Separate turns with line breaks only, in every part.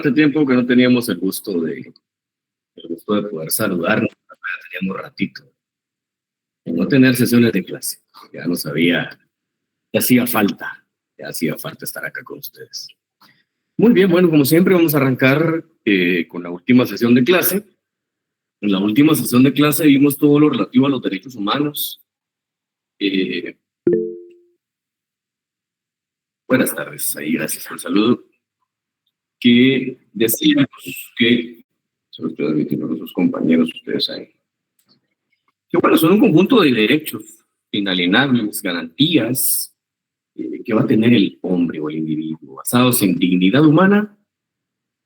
Hace tiempo que no teníamos el gusto de poder saludarnos, ya teníamos ratito, de no tener sesiones de clase. Ya nos había, ya hacía falta estar acá con ustedes. Muy bien, bueno, como siempre vamos a arrancar con la última sesión de clase. En la última sesión de clase vimos todo lo relativo a los derechos humanos. Eh, Buenas tardes, ahí gracias por el saludo. Que decíamos que, se lo estoy admitiendo a sus compañeros, ustedes ahí, que bueno, son un conjunto de derechos inalienables, garantías que va a tener el hombre o el individuo, basados en dignidad humana,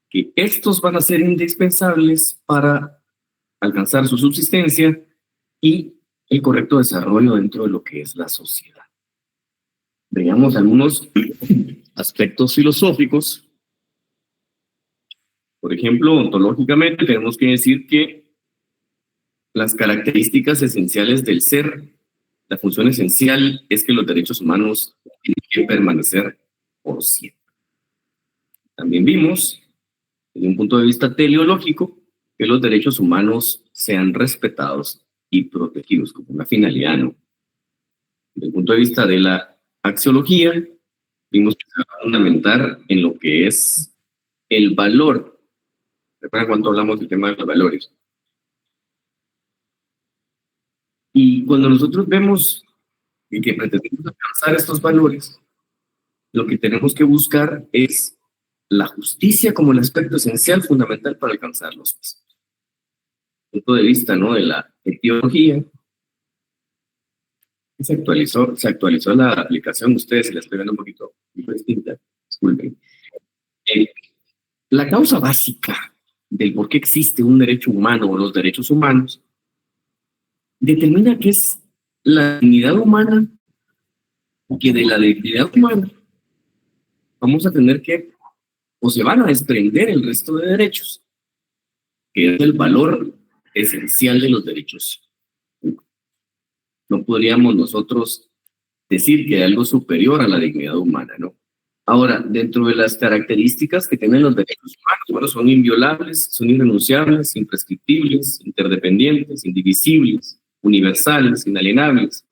que estos van a ser indispensables para alcanzar su subsistencia y el correcto desarrollo dentro de lo que es la sociedad. Veamos algunos aspectos filosóficos. Por ejemplo, ontológicamente tenemos que decir que las características esenciales del ser, la función esencial es que los derechos humanos tienen que permanecer por siempre. También vimos, desde un punto de vista teleológico, que los derechos humanos sean respetados y protegidos como una finalidad, ¿no? Desde el punto de vista de la axiología, vimos que se va a fundamentar en lo que es el valor. ¿Recuerdan cuánto hablamos del tema de los valores? Y cuando nosotros vemos que pretendemos alcanzar estos valores, lo que tenemos que buscar es la justicia como el aspecto esencial, fundamental para alcanzarlos. Punto de vista, ¿no?, de la etiología, se actualizó la aplicación, ustedes se la estoy viendo un poquito distinta, disculpen. Eh, la causa básica del por qué existe un derecho humano o los derechos humanos determina que es la dignidad humana, que de la dignidad humana vamos a tener que, o se van a desprender el resto de derechos, que es el valor esencial de los derechos. No podríamos nosotros decir que hay algo superior a la dignidad humana, ¿no? Ahora, dentro de las características que tienen los derechos humanos, bueno, son inviolables, son irrenunciables, imprescriptibles, interdependientes, indivisibles, universales, inalienables.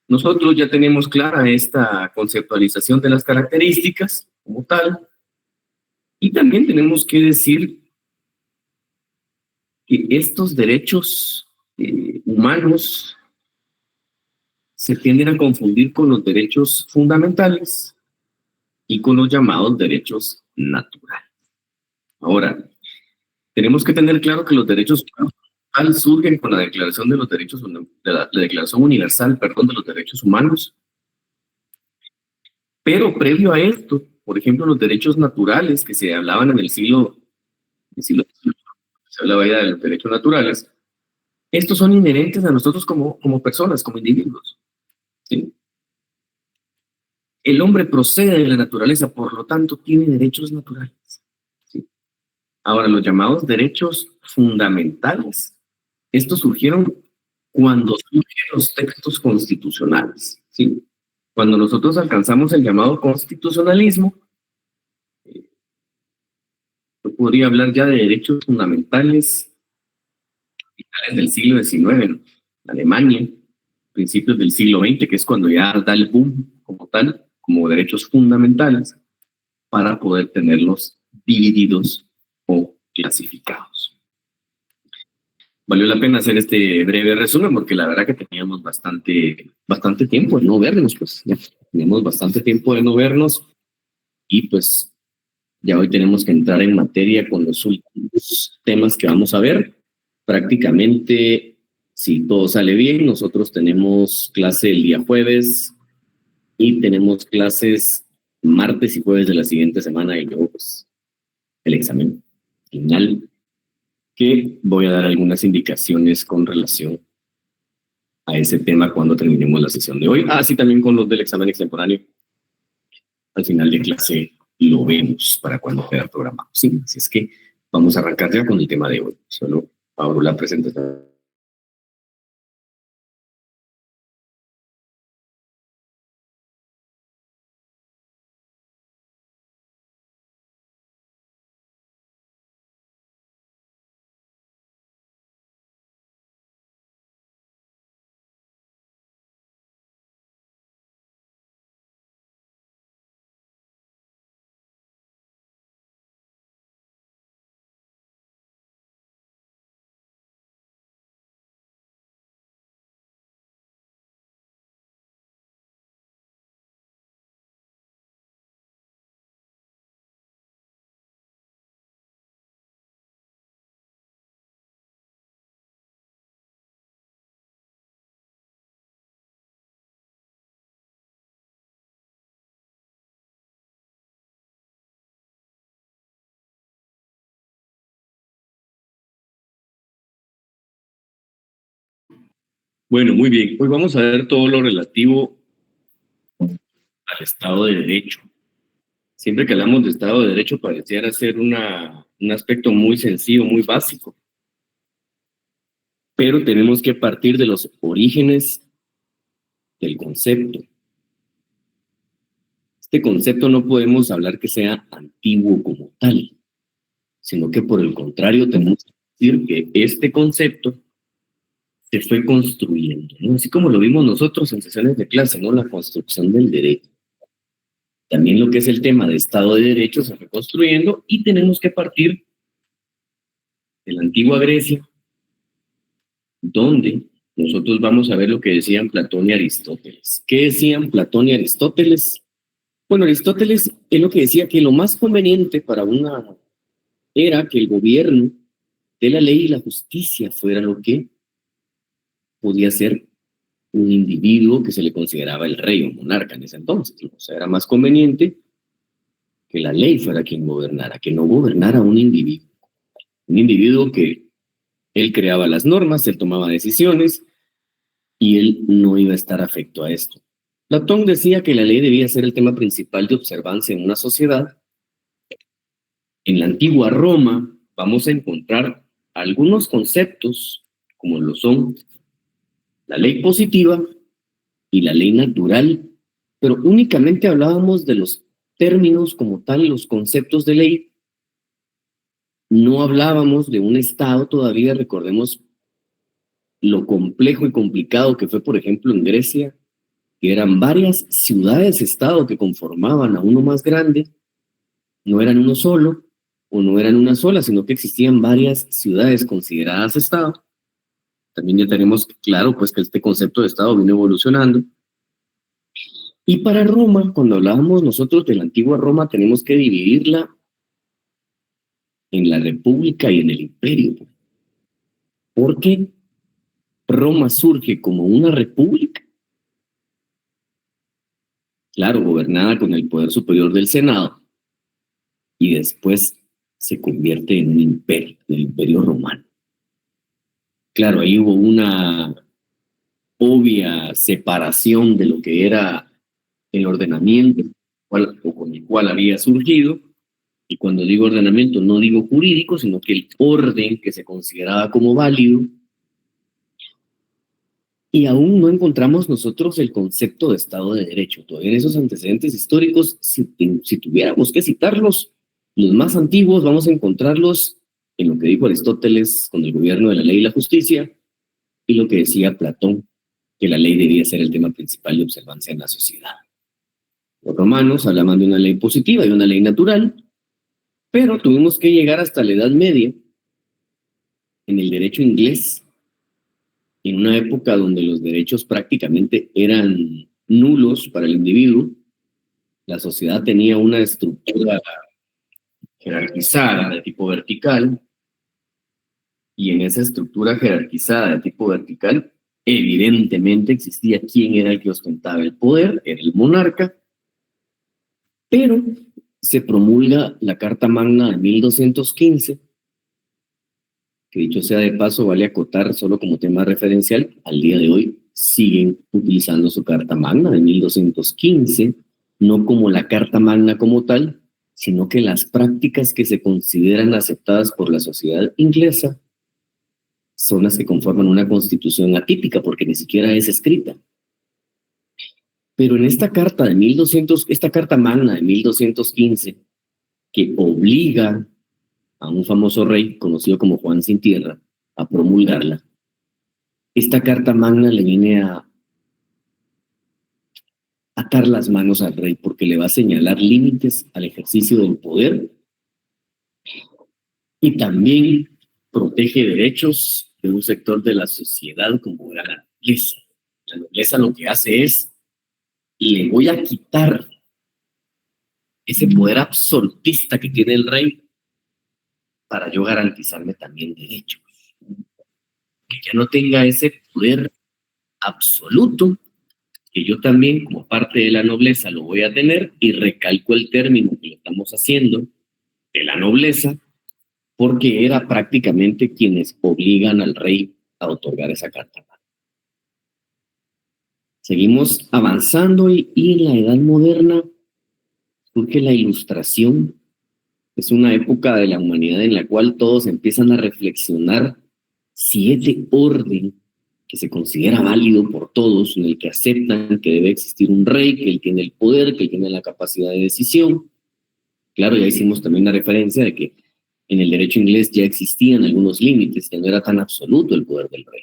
Nosotros ya tenemos clara esta conceptualización de las características como tal, y también tenemos que decir que estos derechos humanos se tienden a confundir con los derechos fundamentales y con los llamados derechos naturales. Ahora, tenemos que tener claro que los derechos humanos surgen con la Declaración de los Derechos, la Declaración Universal, perdón, de los Derechos Humanos, pero previo a esto, por ejemplo, los derechos naturales que se hablaban en el siglo XIX, se hablaba ya de los derechos naturales, estos son inherentes a nosotros como personas, como individuos, ¿sí? El hombre procede de la naturaleza, por lo tanto, tiene derechos naturales, ¿sí? Ahora, los llamados derechos fundamentales, estos surgieron cuando surgen los textos constitucionales, ¿sí? Cuando nosotros alcanzamos el llamado constitucionalismo, yo podría hablar ya de derechos fundamentales finales del siglo XIX, ¿no? Alemania, principios del siglo XX, que es cuando ya da el boom como tal, como derechos fundamentales, para poder tenerlos divididos o clasificados. Valió la pena hacer este breve resumen porque la verdad que teníamos bastante tiempo de no vernos, pues ya teníamos bastante tiempo de no vernos y pues ya hoy tenemos que entrar en materia con los últimos temas que vamos a ver. Prácticamente, si todo sale bien, nosotros tenemos clase el día jueves y tenemos clases martes y jueves de la siguiente semana y luego pues el examen final, que voy a dar algunas indicaciones con relación a ese tema cuando terminemos la sesión de hoy. Así también con los del examen extemporáneo. Al final de clase lo vemos para cuando queda programado. Sí, así es que vamos a arrancar ya con el tema de hoy. Solo abro la presentación. Bueno, muy bien. Hoy vamos a ver todo lo relativo al Estado de Derecho. Siempre que hablamos de Estado de Derecho pareciera ser un aspecto muy sencillo, muy básico, pero tenemos que partir de los orígenes del concepto. Este concepto no podemos hablar que sea antiguo como tal, sino que por el contrario tenemos que decir que este concepto se fue construyendo, ¿no? Así como lo vimos nosotros en sesiones de clase, ¿no? La construcción del derecho. También lo que es el tema de Estado de Derecho se fue construyendo y tenemos que partir de la antigua Grecia, donde nosotros vamos a ver lo que decían Platón y Aristóteles. ¿Qué decían Platón y Aristóteles? Bueno, Aristóteles es lo que decía que lo más conveniente para una era que el gobierno de la ley y la justicia fuera lo que podía ser un individuo que se le consideraba el rey o monarca en ese entonces, ¿no? O sea, era más conveniente que la ley fuera quien gobernara, que no gobernara un individuo que él creaba las normas, él tomaba decisiones y él no iba a estar afecto a esto. Platón decía que la ley debía ser el tema principal de observancia en una sociedad. En la antigua Roma vamos a encontrar algunos conceptos, como lo son la ley positiva y la ley natural, pero únicamente hablábamos de los términos como tal, los conceptos de ley. No hablábamos de un Estado todavía, recordemos lo complejo y complicado que fue, por ejemplo, en Grecia, que eran varias ciudades-estado que conformaban a uno más grande, no eran uno solo, o no eran una sola, sino que existían varias ciudades consideradas Estado. También ya tenemos claro pues que este concepto de Estado vino evolucionando. Y para Roma, cuando hablábamos nosotros de la antigua Roma, tenemos que dividirla en la República y en el Imperio. Porque Roma surge como una república, claro, gobernada con el poder superior del Senado, y después se convierte en un imperio, el Imperio Romano. Claro, ahí hubo una obvia separación de lo que era el ordenamiento o con el cual había surgido, y cuando digo ordenamiento no digo jurídico, sino que el orden que se consideraba como válido, y aún no encontramos nosotros el concepto de Estado de Derecho. Todavía en esos antecedentes históricos, si tuviéramos que citarlos, los más antiguos vamos a encontrarlos en lo que dijo Aristóteles con el gobierno de la ley y la justicia, y lo que decía Platón, que la ley debía ser el tema principal de observancia en la sociedad. Los romanos hablaban de una ley positiva y una ley natural, pero tuvimos que llegar hasta la Edad Media, en el derecho inglés, en una época donde los derechos prácticamente eran nulos para el individuo. La sociedad tenía una estructura jerarquizada de tipo vertical, y en esa estructura jerarquizada de tipo vertical, evidentemente existía quién era el que ostentaba el poder, era el monarca, pero se promulga la Carta Magna de 1215, que dicho sea de paso, vale acotar solo como tema referencial, al día de hoy siguen utilizando su Carta Magna de 1215, no como la Carta Magna como tal, sino que las prácticas que se consideran aceptadas por la sociedad inglesa son las que conforman una constitución atípica, porque ni siquiera es escrita. Pero en esta carta de 1200, esta Carta Magna de 1215, que obliga a un famoso rey conocido como Juan Sin Tierra a promulgarla, esta Carta Magna le viene a atar las manos al rey porque le va a señalar límites al ejercicio del poder y también protege derechos de un sector de la sociedad como era la nobleza. La nobleza lo que hace es, le voy a quitar ese poder absolutista que tiene el rey para yo garantizarme también derechos. Que ya no tenga ese poder absoluto, que yo también como parte de la nobleza lo voy a tener, y recalco el término que lo estamos haciendo, de la nobleza, porque era prácticamente quienes obligan al rey a otorgar esa carta. Seguimos avanzando y en la Edad Moderna surge la Ilustración. Es una época de la humanidad en la cual todos empiezan a reflexionar si ese orden que se considera válido por todos, en el que aceptan que debe existir un rey, que él tiene el poder, que él tiene la capacidad de decisión. Claro, ya hicimos también la referencia de que en el derecho inglés ya existían algunos límites, que no era tan absoluto el poder del rey.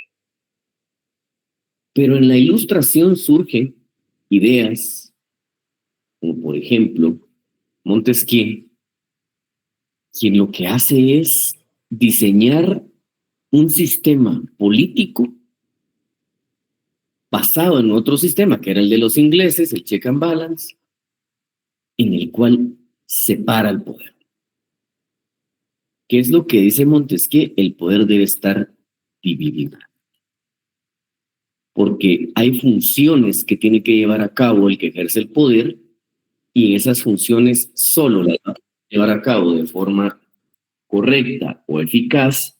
Pero en la Ilustración surgen ideas, como por ejemplo Montesquieu, quien lo que hace es diseñar un sistema político basado en otro sistema, que era el de los ingleses, el check and balance, en el cual separa el poder. ¿Qué es lo que dice Montesquieu? El poder debe estar dividido. Porque hay funciones que tiene que llevar a cabo el que ejerce el poder, y esas funciones solo las va a llevar a cabo de forma correcta o eficaz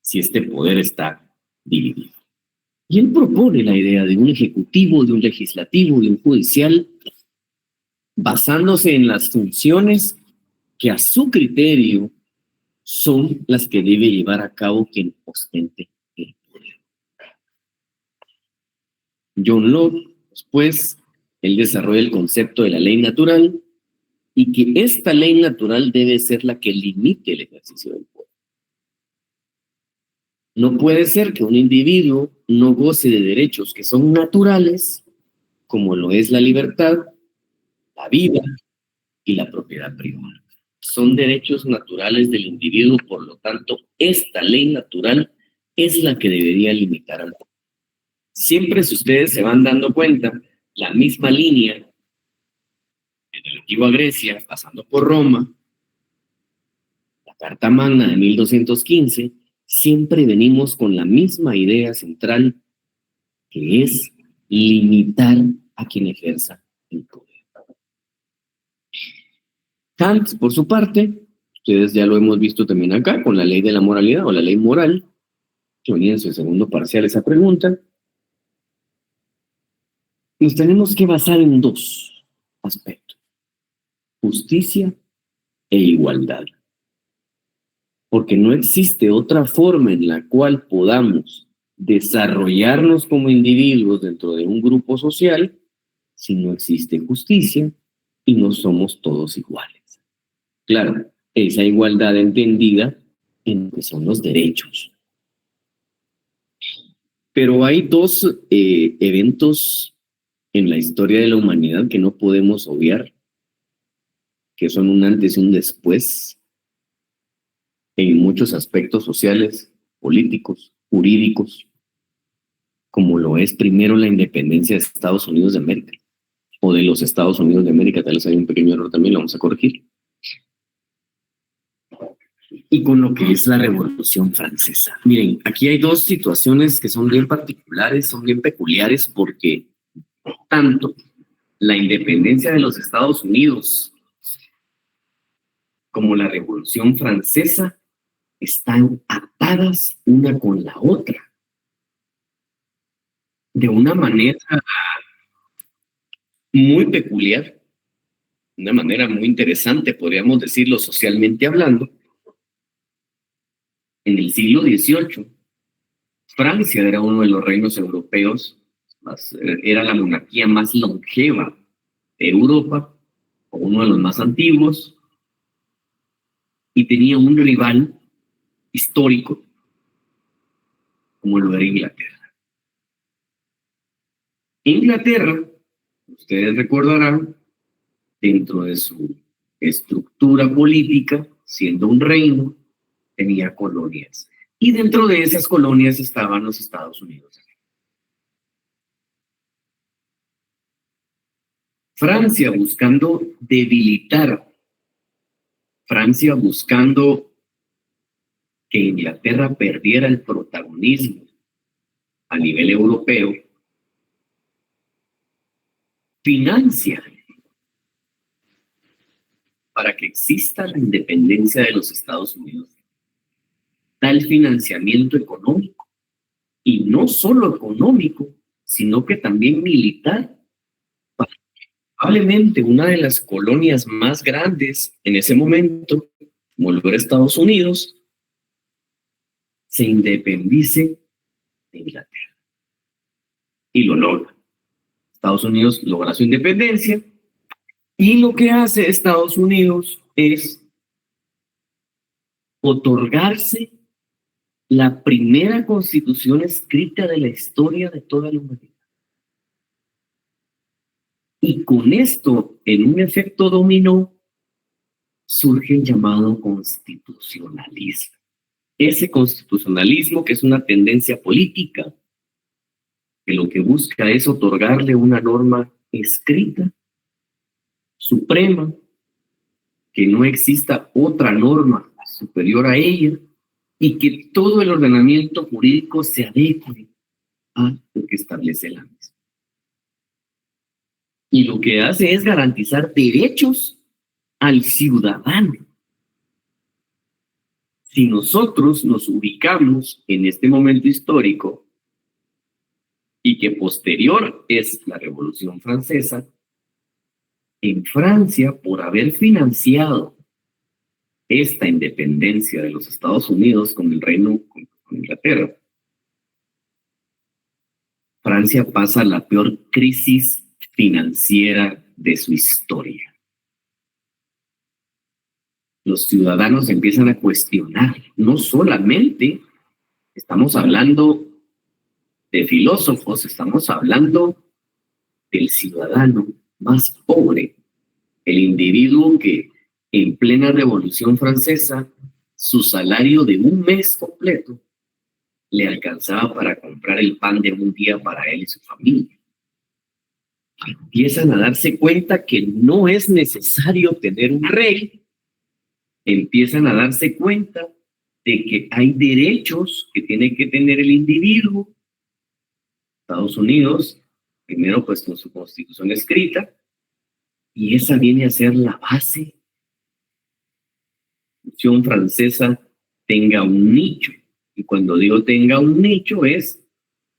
si este poder está dividido. Y él propone la idea de un ejecutivo, de un legislativo, de un judicial, basándose en las funciones que a su criterio son las que debe llevar a cabo quien ostente el poder. John Locke, después, él desarrolla el concepto de la ley natural y que esta ley natural debe ser la que limite el ejercicio del poder. No puede ser que un individuo no goce de derechos que son naturales, como lo es la libertad, la vida y la propiedad privada. Son derechos naturales del individuo, por lo tanto, esta ley natural es la que debería limitar al poder. Siempre, si ustedes se van dando cuenta, la misma línea en la antigua Grecia, pasando por Roma, la Carta Magna de 1215, siempre venimos con la misma idea central, que es limitar a quien ejerza el poder. Kant, por su parte, ustedes ya lo hemos visto también acá, con la ley de la moralidad o la ley moral, que venía en su segundo parcial esa pregunta. Nos tenemos que basar en dos aspectos: justicia e igualdad. Porque no existe otra forma en la cual podamos desarrollarnos como individuos dentro de un grupo social si no existe justicia y no somos todos iguales. Claro, esa igualdad entendida en lo que son los derechos. Pero hay dos eventos en la historia de la humanidad que no podemos obviar, que son un antes y un después en muchos aspectos sociales, políticos, jurídicos, como lo es primero la independencia de Estados Unidos de América, o de los Estados Unidos de América. Tal vez hay un pequeño error también, lo vamos a corregir. Y con lo que es la Revolución Francesa. Miren, aquí hay dos situaciones que son bien particulares, son bien peculiares, porque tanto la independencia de los Estados Unidos como la Revolución Francesa están atadas una con la otra de una manera muy peculiar, de una manera muy interesante, podríamos decirlo socialmente hablando. En el siglo XVIII, Francia era uno de los reinos europeos, era la monarquía más longeva de Europa, o uno de los más antiguos, y tenía un rival histórico como lo era Inglaterra. Inglaterra, ustedes recordarán, dentro de su estructura política, siendo un reino, tenía colonias. Y dentro de esas colonias estaban los Estados Unidos. Francia buscando debilitar, Francia buscando que Inglaterra perdiera el protagonismo a nivel europeo, financia para que exista la independencia de los Estados Unidos. Da el financiamiento económico, y no solo económico, sino que también militar. Probablemente una de las colonias más grandes en ese momento, como lo era Estados Unidos, se independice de Inglaterra. Y lo logra. Estados Unidos logra su independencia y lo que hace Estados Unidos es otorgarse la primera constitución escrita de la historia de toda la humanidad. Y con esto, en un efecto dominó, surge el llamado constitucionalismo. Ese constitucionalismo, que es una tendencia política, que lo que busca es otorgarle una norma escrita, suprema, que no exista otra norma superior a ella, y que todo el ordenamiento jurídico se adecue a lo que establece la misma. Y lo que hace es garantizar derechos al ciudadano. Si nosotros nos ubicamos en este momento histórico y que posterior es la Revolución Francesa, en Francia, por haber financiado esta independencia de los Estados Unidos con el Reino, con Inglaterra, Francia pasa la peor crisis financiera de su historia. Los ciudadanos empiezan a cuestionar, no solamente estamos hablando de filósofos, estamos hablando del ciudadano más pobre, el individuo que en plena Revolución Francesa, su salario de un mes completo le alcanzaba para comprar el pan de un día para él y su familia. Empiezan a darse cuenta que no es necesario tener un rey, empiezan a darse cuenta de que hay derechos que tiene que tener el individuo. Estados Unidos, primero pues con su constitución escrita, y esa viene a ser la base de la Revolución Francesa tenga un nicho. Y cuando digo tenga un nicho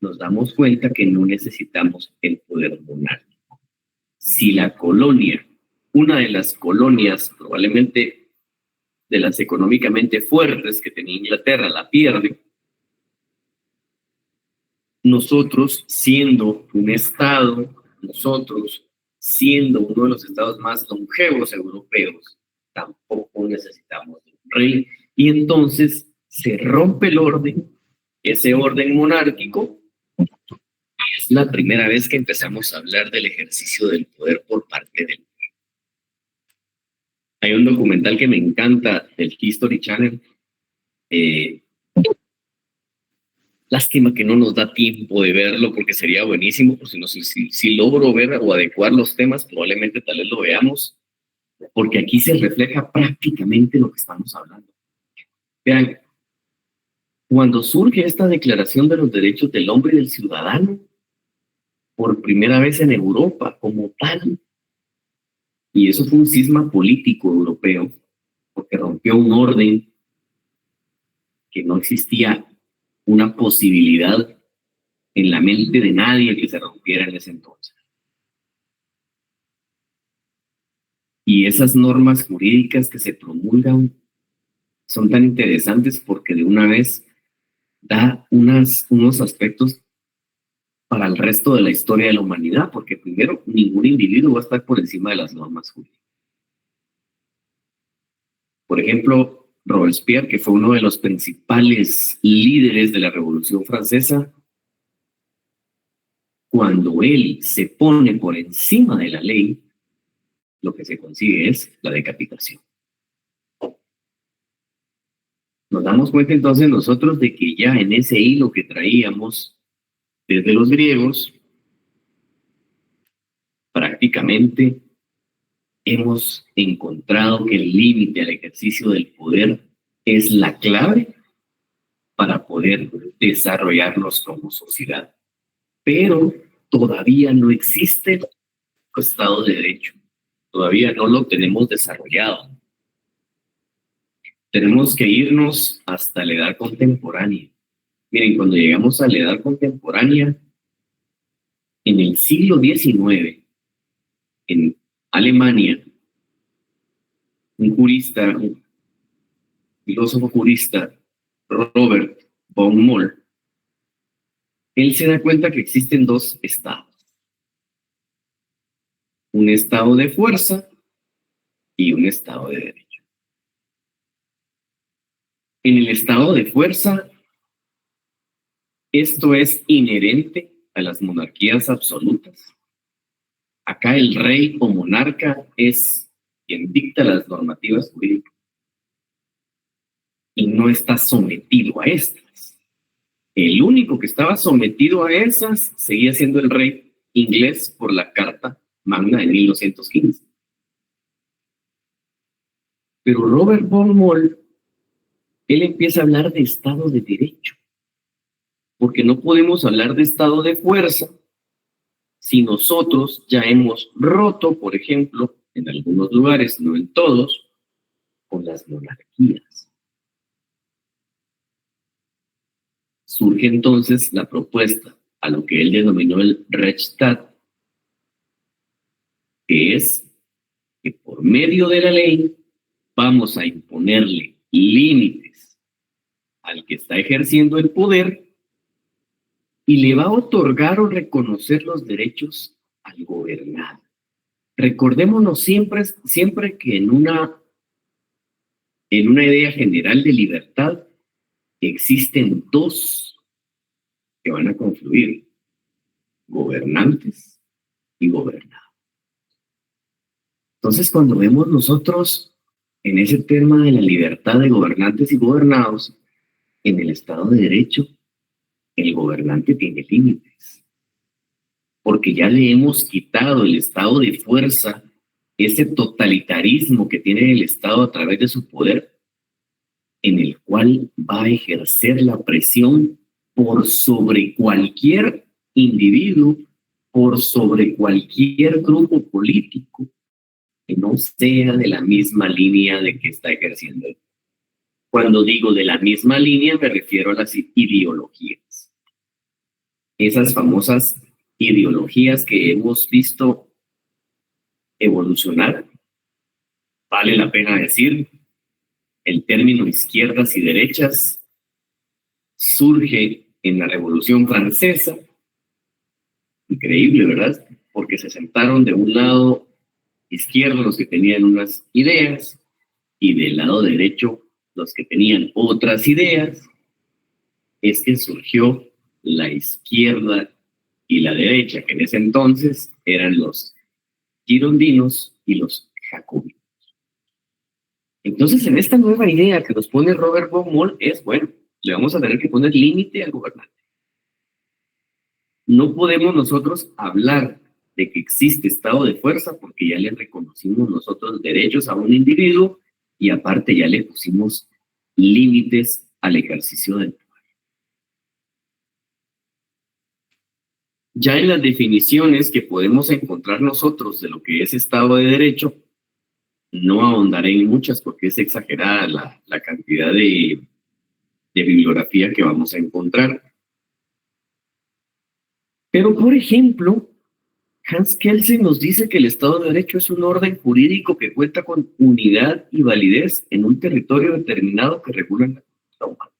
nos damos cuenta que no necesitamos el poder monárquico. Si la colonia, una de las colonias probablemente de las económicamente fuertes que tenía Inglaterra, la pierde, nosotros siendo un estado, nosotros siendo uno de los estados más longevos europeos, tampoco necesitamos un rey. Y entonces se rompe el orden, ese orden monárquico. Es la primera vez que empezamos a hablar del ejercicio del poder por parte del pueblo. Hay un documental que me encanta del History Channel. Lástima que no nos da tiempo de verlo porque sería buenísimo, por si logro ver o adecuar los temas, probablemente tal vez lo veamos, porque aquí se refleja prácticamente lo que estamos hablando. Vean, cuando surge esta Declaración de los Derechos del Hombre y del Ciudadano, por primera vez en Europa como tal, y eso fue un cisma político europeo, porque rompió un orden que no existía una posibilidad en la mente de nadie que se rompiera en ese entonces. Y esas normas jurídicas que se promulgan son tan interesantes porque de una vez da unos aspectos para el resto de la historia de la humanidad, porque primero, ningún individuo va a estar por encima de las normas jurídicas. Por ejemplo, Robespierre, que fue uno de los principales líderes de la Revolución Francesa, cuando él se pone por encima de la ley, lo que se consigue es la decapitación. Nos damos cuenta entonces nosotros de que ya en ese hilo que traíamos desde los griegos, prácticamente hemos encontrado que el límite al ejercicio del poder es la clave para poder desarrollarnos como sociedad. Pero todavía no existe el Estado de Derecho. Todavía no lo tenemos desarrollado. Tenemos que irnos hasta la edad contemporánea. Miren, cuando llegamos a la edad contemporánea, En el siglo XIX, en Alemania, un jurista, un filósofo jurista, Robert von Moll, él se da cuenta que existen dos estados. Un estado de fuerza y un estado de derecho. En el estado de fuerza, esto es inherente a las monarquías absolutas. Acá el rey o monarca es quien dicta las normativas jurídicas y no está sometido a estas. El único que estaba sometido a esas seguía siendo el rey inglés por la Carta Magna de 1215. Pero Robert von Moll, él empieza a hablar de Estado de Derecho, porque no podemos hablar de Estado de fuerza si nosotros ya hemos roto, por ejemplo, en algunos lugares, no en todos, con las monarquías. Surge entonces la propuesta a lo que él denominó el Rechtsstaat, que es que por medio de la ley vamos a imponerle límites al que está ejerciendo el poder y le va a otorgar o reconocer los derechos al gobernado. Recordémonos siempre que en una idea general de libertad existen dos que van a confluir: gobernantes y gobernados. Entonces, cuando vemos nosotros en ese tema de la libertad de gobernantes y gobernados, en el Estado de Derecho, el gobernante tiene límites, porque ya le hemos quitado el estado de fuerza, ese totalitarismo que tiene el Estado a través de su poder, en el cual va a ejercer la presión por sobre cualquier individuo, por sobre cualquier grupo político que no sea de la misma línea de que está ejerciendo. Cuando digo de la misma línea, me refiero a las ideologías. Esas famosas ideologías que hemos visto evolucionar. Vale la pena decir, el término izquierdas y derechas surge en la Revolución Francesa. Increíble, ¿verdad? Porque se sentaron de un lado izquierdo los que tenían unas ideas y del lado derecho los que tenían otras ideas. Es que surgió la izquierda y la derecha, que en ese entonces eran los girondinos y los jacobinos. Entonces, en esta nueva idea que nos pone Robert von Moll es, bueno, le vamos a tener que poner límite al gobernante. No podemos nosotros hablar de que existe estado de fuerza porque ya le reconocimos nosotros derechos a un individuo y aparte ya le pusimos límites al ejercicio del poder. Ya en las definiciones que podemos encontrar nosotros de lo que es Estado de Derecho, no ahondaré en muchas porque es exagerada la cantidad de bibliografía que vamos a encontrar. Pero, por ejemplo, Hans Kelsen nos dice que el Estado de Derecho es un orden jurídico que cuenta con unidad y validez en un territorio determinado que regula la conducta humana.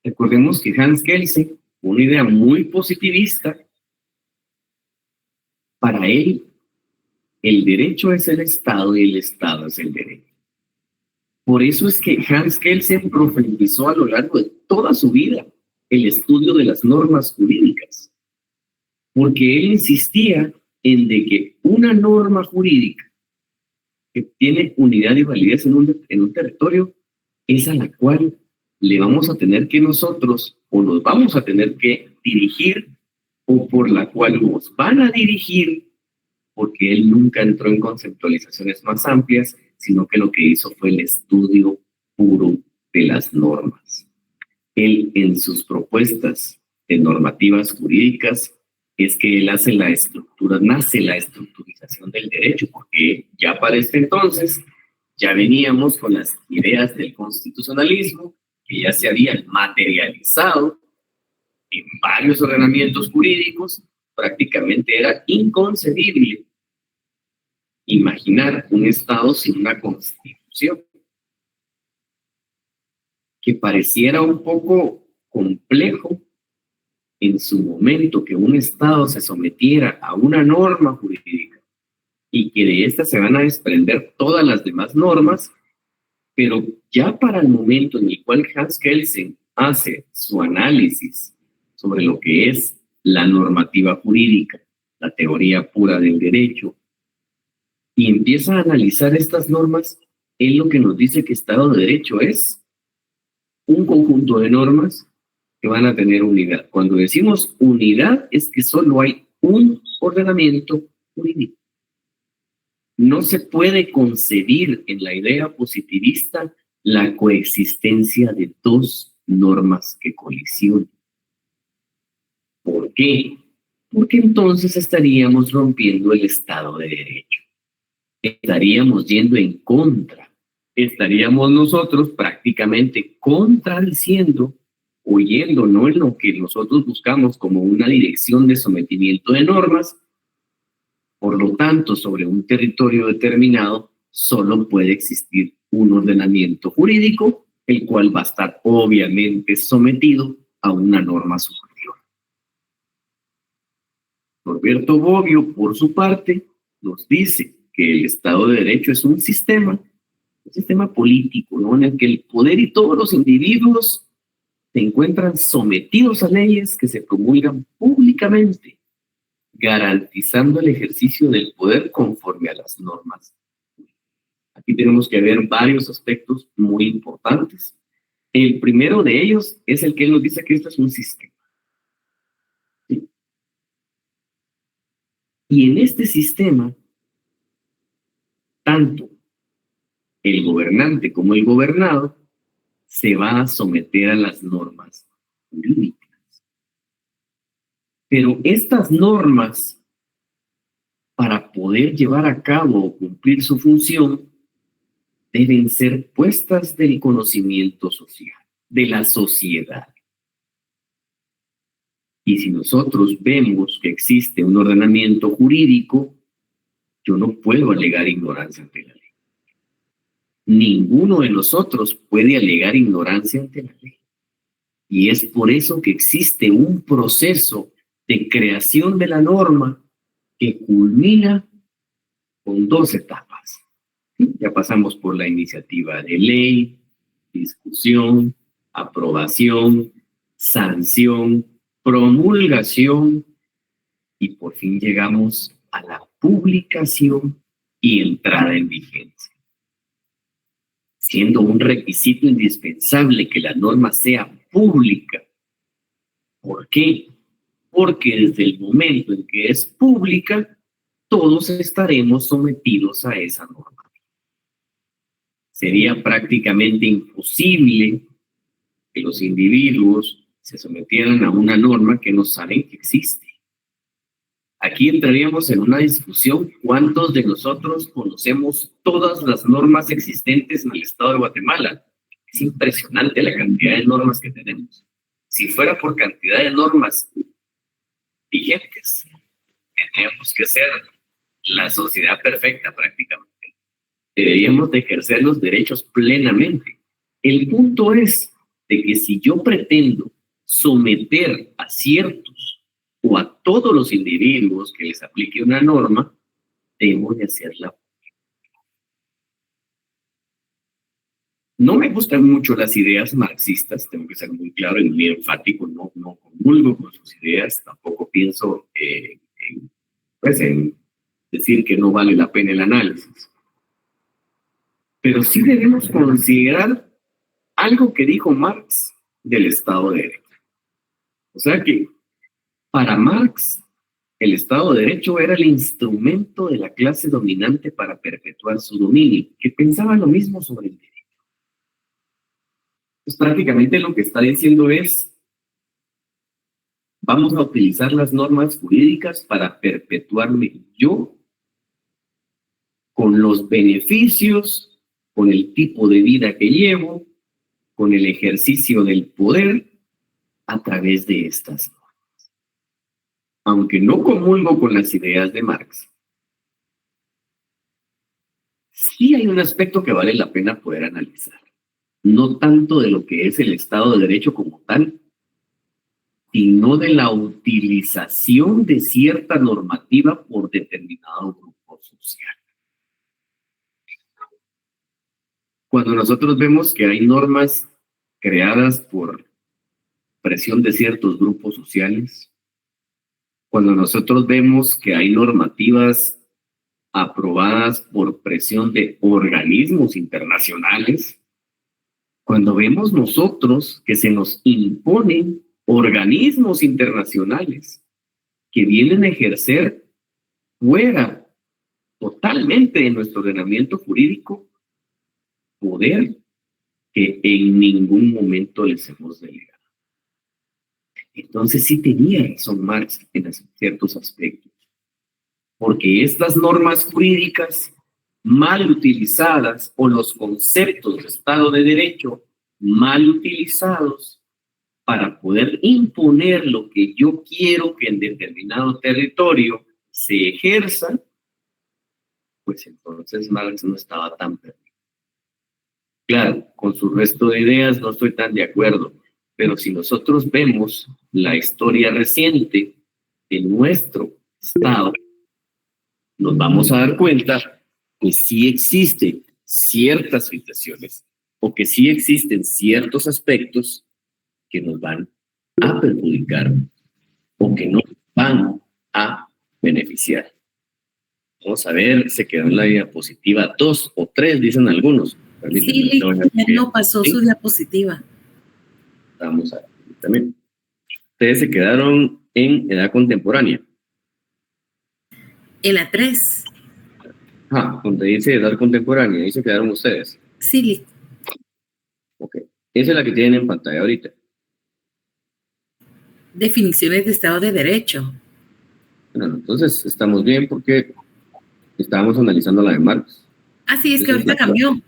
Recordemos que Hans Kelsen, una idea muy positivista, para él, el derecho es el Estado y el Estado es el derecho. Por eso es que Hans Kelsen profundizó a lo largo de toda su vida el estudio de las normas jurídicas, porque él insistía en de que una norma jurídica que tiene unidad y validez en un territorio es a la cual le vamos a tener que nosotros, o nos vamos a tener que dirigir, o por la cual nos van a dirigir, porque él nunca entró en conceptualizaciones más amplias, sino que lo que hizo fue el estudio puro de las normas. Él, en sus propuestas de normativas jurídicas, es que él nace la estructurización del derecho, porque ya para este entonces ya veníamos con las ideas del constitucionalismo, que ya se habían materializado en varios ordenamientos jurídicos, prácticamente era inconcebible imaginar un Estado sin una constitución, que pareciera un poco complejo en su momento que un Estado se sometiera a una norma jurídica y que de esta se van a desprender todas las demás normas, pero ya para el momento en el cual Hans Kelsen hace su análisis sobre lo que es la normativa jurídica, la teoría pura del derecho, y empieza a analizar estas normas, él lo que nos dice que Estado de Derecho es un conjunto de normas que van a tener unidad. Cuando decimos unidad es que solo hay un ordenamiento jurídico. No se puede concebir en la idea positivista la coexistencia de dos normas que colisionan. ¿Por qué? Porque entonces estaríamos rompiendo el Estado de Derecho. Estaríamos yendo en contra. Estaríamos nosotros prácticamente contradiciendo o yendo no en lo que nosotros buscamos como una dirección de sometimiento de normas. Por lo tanto, sobre un territorio determinado solo puede existir un ordenamiento jurídico, el cual va a estar obviamente sometido a una norma superior. Norberto Bobbio, por su parte, nos dice que el Estado de Derecho es un sistema político, ¿no?, en el que el poder y todos los individuos se encuentran sometidos a leyes que se promulgan públicamente, garantizando el ejercicio del poder conforme a las normas. Aquí tenemos que ver varios aspectos muy importantes. El primero de ellos es el que él nos dice que esto es un sistema. ¿Sí? Y en este sistema, tanto el gobernante como el gobernado se va a someter a las normas jurídicas. Pero estas normas, para poder llevar a cabo o cumplir su función, deben ser puestas del conocimiento social, de la sociedad. Y si nosotros vemos que existe un ordenamiento jurídico, yo no puedo alegar ignorancia ante la ley. Ninguno de nosotros puede alegar ignorancia ante la ley. Y es por eso que existe un proceso de creación de la norma que culmina con dos etapas. Ya pasamos por la iniciativa de ley, discusión, aprobación, sanción, promulgación y por fin llegamos a la publicación y entrada en vigencia. Siendo un requisito indispensable que la norma sea pública. ¿Por qué? Porque desde el momento en que es pública, todos estaremos sometidos a esa norma. Sería prácticamente imposible que los individuos se sometieran a una norma que no saben que existe. Aquí entraríamos en una discusión: ¿cuántos de nosotros conocemos todas las normas existentes en el estado de Guatemala? Es impresionante la cantidad de normas que tenemos. Si fuera por cantidad de normas vigentes, tendríamos que ser la sociedad perfecta prácticamente. Deberíamos de ejercer los derechos plenamente. El punto es de que si yo pretendo someter a ciertos o a todos los individuos que les aplique una norma, debo de hacerla. No me gustan mucho las ideas marxistas, tengo que ser muy claro y muy enfático, no comulgo con sus ideas, tampoco pienso en decir que no vale la pena el análisis. Pero sí debemos considerar algo que dijo Marx del Estado de Derecho. O sea que para Marx, el Estado de Derecho era el instrumento de la clase dominante para perpetuar su dominio, que pensaba lo mismo sobre el derecho. Pues prácticamente lo que está diciendo es: vamos a utilizar las normas jurídicas para perpetuarme yo con los beneficios, con el tipo de vida que llevo, con el ejercicio del poder a través de estas normas. aunque no comulgo con las ideas de Marx, sí hay un aspecto que vale la pena poder analizar. No tanto de lo que es el Estado de Derecho como tal, sino de la utilización de cierta normativa por determinado grupo social. Cuando nosotros vemos que hay normas creadas por presión de ciertos grupos sociales, cuando nosotros vemos que hay normativas aprobadas por presión de organismos internacionales, cuando vemos nosotros que se nos imponen organismos internacionales que vienen a ejercer fuera totalmente de nuestro ordenamiento jurídico poder que en ningún momento les hemos delegado. Entonces sí tenía razón Marx en ciertos aspectos, porque estas normas jurídicas mal utilizadas o los conceptos de Estado de Derecho mal utilizados para poder imponer lo que yo quiero que en determinado territorio se ejerza, pues entonces Marx no estaba tan perdido. Claro, con su resto de ideas no estoy tan de acuerdo, pero si nosotros vemos la historia reciente de nuestro Estado, nos vamos a dar cuenta que sí existen ciertas situaciones o que sí existen ciertos aspectos que nos van a perjudicar o que no van a beneficiar. Vamos a ver, se quedó en la diapositiva 2 o 3, dicen algunos.
Sí, no pasó su diapositiva.
Vamos a ver también. Ustedes se quedaron en edad contemporánea.
En la 3.
Donde dice edad contemporánea, ahí se quedaron ustedes.
Sí.
Ok. Esa es la que tienen en pantalla ahorita.
Definiciones de Estado de Derecho.
Bueno, entonces estamos bien porque estábamos analizando la de Marx.
Sí, es que ahorita cambió.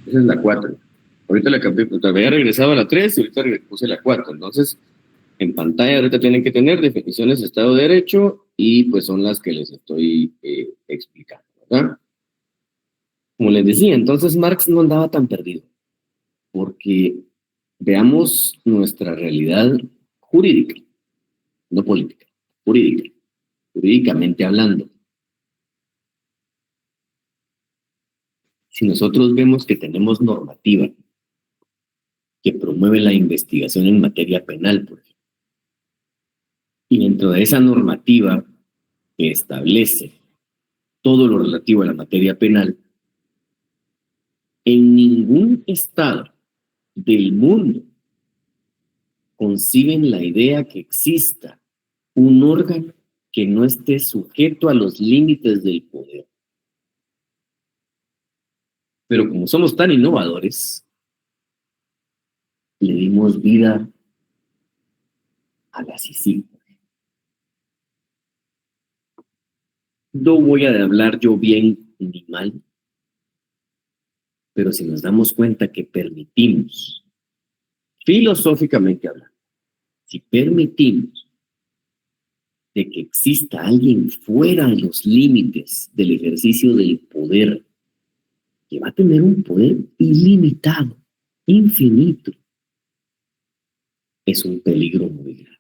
Esa es la 4. Ahorita la cambié, pues había regresado a la 3 y ahorita puse la 4. Entonces, en pantalla ahorita tienen que tener definiciones de Estado de Derecho y pues son las que les estoy explicando, ¿verdad? Como les decía, entonces Marx no andaba tan perdido, porque veamos nuestra realidad jurídica, no política, jurídica, jurídicamente hablando. Si nosotros vemos que tenemos normativa que promueve la investigación en materia penal, por ejemplo, y dentro de esa normativa que establece todo lo relativo a la materia penal, en ningún estado del mundo conciben la idea que exista un órgano que no esté sujeto a los límites del poder. Pero como somos tan innovadores, le dimos vida a la CICIG. No voy a hablar yo bien ni mal, pero si nos damos cuenta que permitimos, filosóficamente hablando, si permitimos de que exista alguien fuera de los límites del ejercicio del poder, que va a tener un poder ilimitado, infinito, es un peligro muy grande.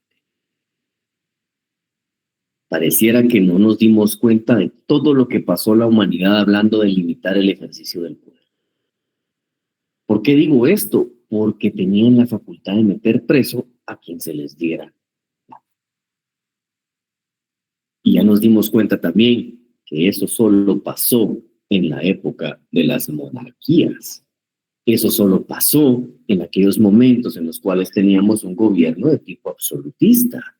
Pareciera que no nos dimos cuenta de todo lo que pasó la humanidad hablando de limitar el ejercicio del poder. ¿Por qué digo esto? Porque tenían la facultad de meter preso a quien se les diera. Y ya nos dimos cuenta también que eso solo pasó en la época de las monarquías. Eso solo pasó en aquellos momentos en los cuales teníamos un gobierno de tipo absolutista,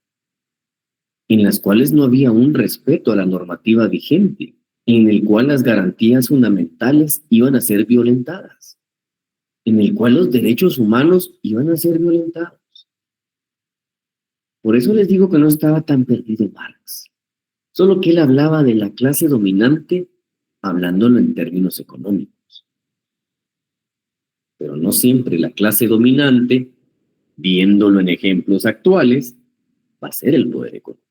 en las cuales no había un respeto a la normativa vigente, en el cual las garantías fundamentales iban a ser violentadas, en el cual los derechos humanos iban a ser violentados. Por eso les digo que no estaba tan perdido Marx, solo que él hablaba de la clase dominante hablándolo en términos económicos. Pero no siempre la clase dominante, viéndolo en ejemplos actuales, va a ser el poder económico.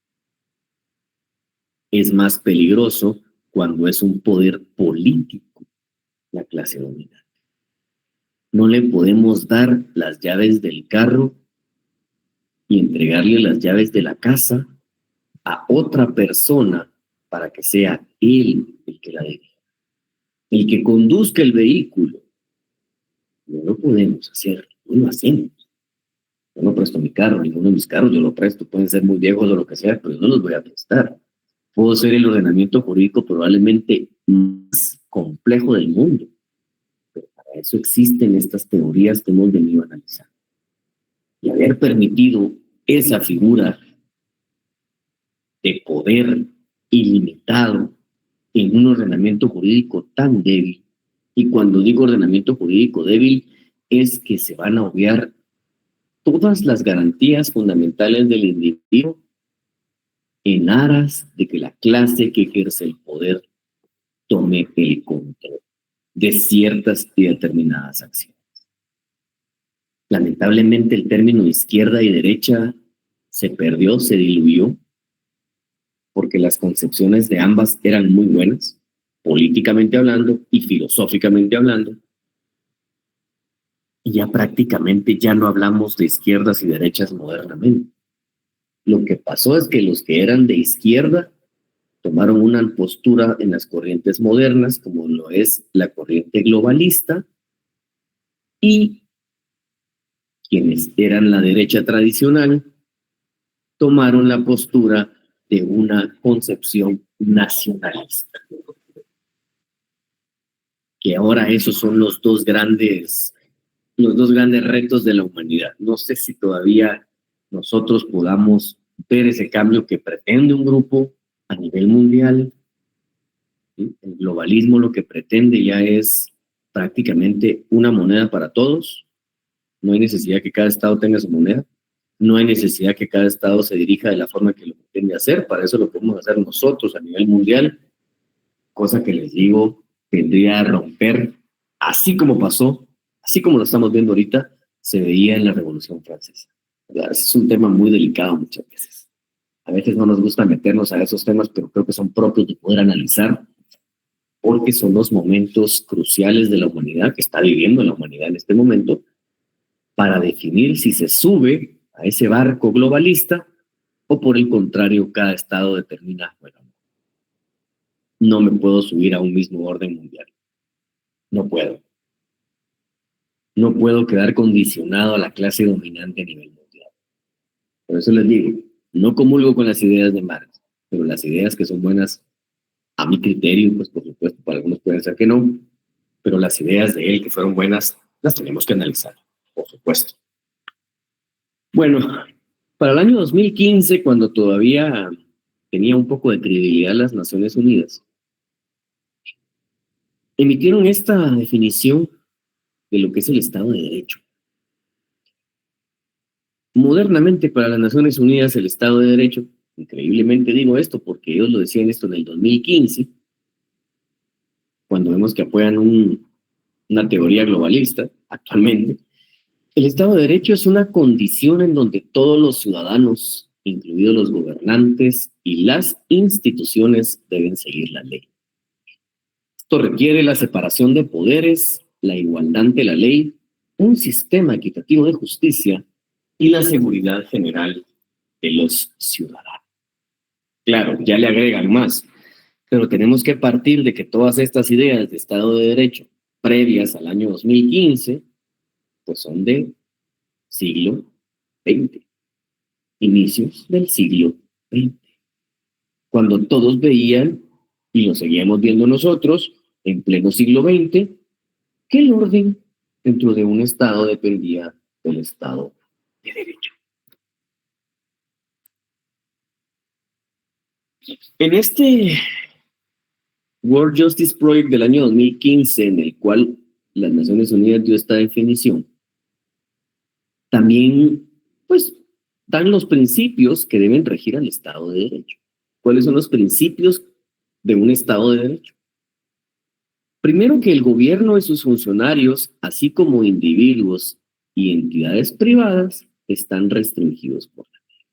es más peligroso cuando es un poder político la clase dominante. No le podemos dar las llaves del carro y entregarle las llaves de la casa a otra persona para que sea él el que la dirija, el que conduzca el vehículo. No lo podemos hacer, no lo hacemos. Yo no presto mi carro, ninguno de mis carros yo lo presto, pueden ser muy viejos o lo que sea, pero yo no los voy a prestar. Puedo ser el ordenamiento jurídico probablemente más complejo del mundo, pero para eso existen estas teorías que hemos venido a analizar. Y haber permitido esa figura de poder ilimitado en un ordenamiento jurídico tan débil, y cuando digo ordenamiento jurídico débil, es que se van a obviar todas las garantías fundamentales del individuo en aras de que la clase que ejerce el poder tome el control de ciertas y determinadas acciones. Lamentablemente el término izquierda y derecha se perdió, se diluyó, porque las concepciones de ambas eran muy buenas, políticamente hablando y filosóficamente hablando, y ya prácticamente ya no hablamos de izquierdas y derechas modernamente. Lo que pasó es que los que eran de izquierda tomaron una postura en las corrientes modernas, como lo es la corriente globalista, y quienes eran la derecha tradicional tomaron la postura de una concepción nacionalista. Que ahora esos son los dos grandes retos de la humanidad. No sé si todavía nosotros podamos ver ese cambio que pretende un grupo a nivel mundial. ¿Sí? El globalismo lo que pretende ya es prácticamente una moneda para todos. No hay necesidad que cada estado tenga su moneda. No hay necesidad que cada estado se dirija de la forma que lo pretende hacer. Para eso lo podemos hacer nosotros a nivel mundial. Cosa que les digo, tendría a romper, así como pasó, así como lo estamos viendo ahorita, se veía en la Revolución Francesa. Es un tema muy delicado muchas veces. A veces no nos gusta meternos a esos temas, pero creo que son propios de poder analizar, porque son los momentos cruciales de la humanidad, que está viviendo la humanidad en este momento, para definir si se sube a ese barco globalista o por el contrario, cada estado determina, bueno, no me puedo subir a un mismo orden mundial. No puedo. No puedo quedar condicionado a la clase dominante a nivel mundial. Por eso les digo, no comulgo con las ideas de Marx, pero las ideas que son buenas a mi criterio, pues por supuesto, para algunos pueden ser que no, pero las ideas de él que fueron buenas, las tenemos que analizar, por supuesto. Bueno, para el año 2015, cuando todavía tenía un poco de credibilidad las Naciones Unidas, emitieron esta definición de lo que es el Estado de Derecho. Modernamente para las Naciones Unidas el Estado de Derecho, increíblemente digo esto porque ellos lo decían esto en el 2015, cuando vemos que apoyan una teoría globalista actualmente, el Estado de Derecho es una condición en donde todos los ciudadanos, incluidos los gobernantes y las instituciones, deben seguir la ley. Esto requiere la separación de poderes, la igualdad ante la ley, un sistema equitativo de justicia y la seguridad general de los ciudadanos. Claro, ya le agregan más, pero tenemos que partir de que todas estas ideas de Estado de Derecho previas al año 2015, pues son del siglo XX, inicios del siglo XX, cuando todos veían, y lo seguíamos viendo nosotros, en pleno siglo XX, que el orden dentro de un Estado dependía del Estado de Derecho. En este World Justice Project del año 2015, en el cual las Naciones Unidas dio esta definición, también pues dan los principios que deben regir al Estado de Derecho. ¿Cuáles son los principios de un Estado de Derecho? Primero, que el gobierno y sus funcionarios, así como individuos y entidades privadas, están restringidos por la ley.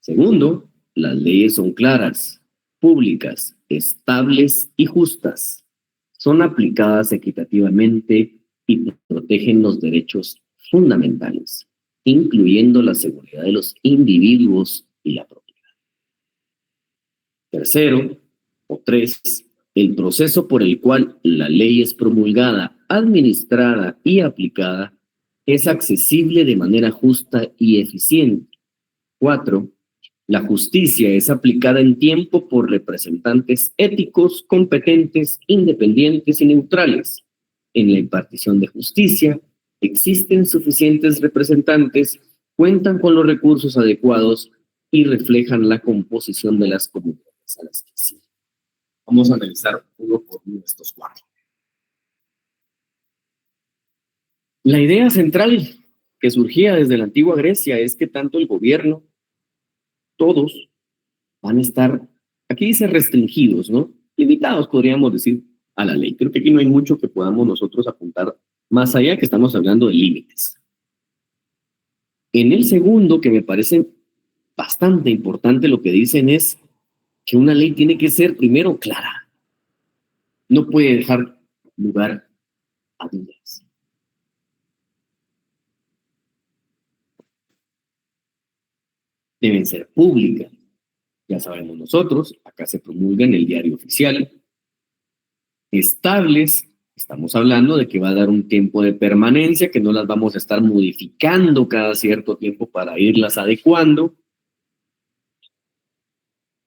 Segundo, las leyes son claras, públicas, estables y justas. Son aplicadas equitativamente y protegen los derechos fundamentales, incluyendo la seguridad de los individuos y la propiedad. Tercero, o tres, el proceso por el cual la ley es promulgada, administrada y aplicada es accesible de manera justa y eficiente. 4. La justicia es aplicada en tiempo por representantes éticos, competentes, independientes y neutrales. En la impartición de justicia existen suficientes representantes, cuentan con los recursos adecuados y reflejan la composición de las comunidades a las que sirven. Vamos a analizar uno por uno de estos cuatro. La idea central que surgía desde la antigua Grecia es que tanto el gobierno, todos van a estar, aquí dice restringidos, ¿no? Limitados, podríamos decir, a la ley. Creo que aquí no hay mucho que podamos nosotros apuntar más allá, que estamos hablando de límites. En el segundo, que me parece bastante importante, lo que dicen es que una ley tiene que ser primero clara. No puede dejar lugar a dudas. Deben ser públicas. Ya sabemos nosotros, acá se promulga en el diario oficial. Estables, estamos hablando de que va a dar un tiempo de permanencia, que no las vamos a estar modificando cada cierto tiempo para irlas adecuando.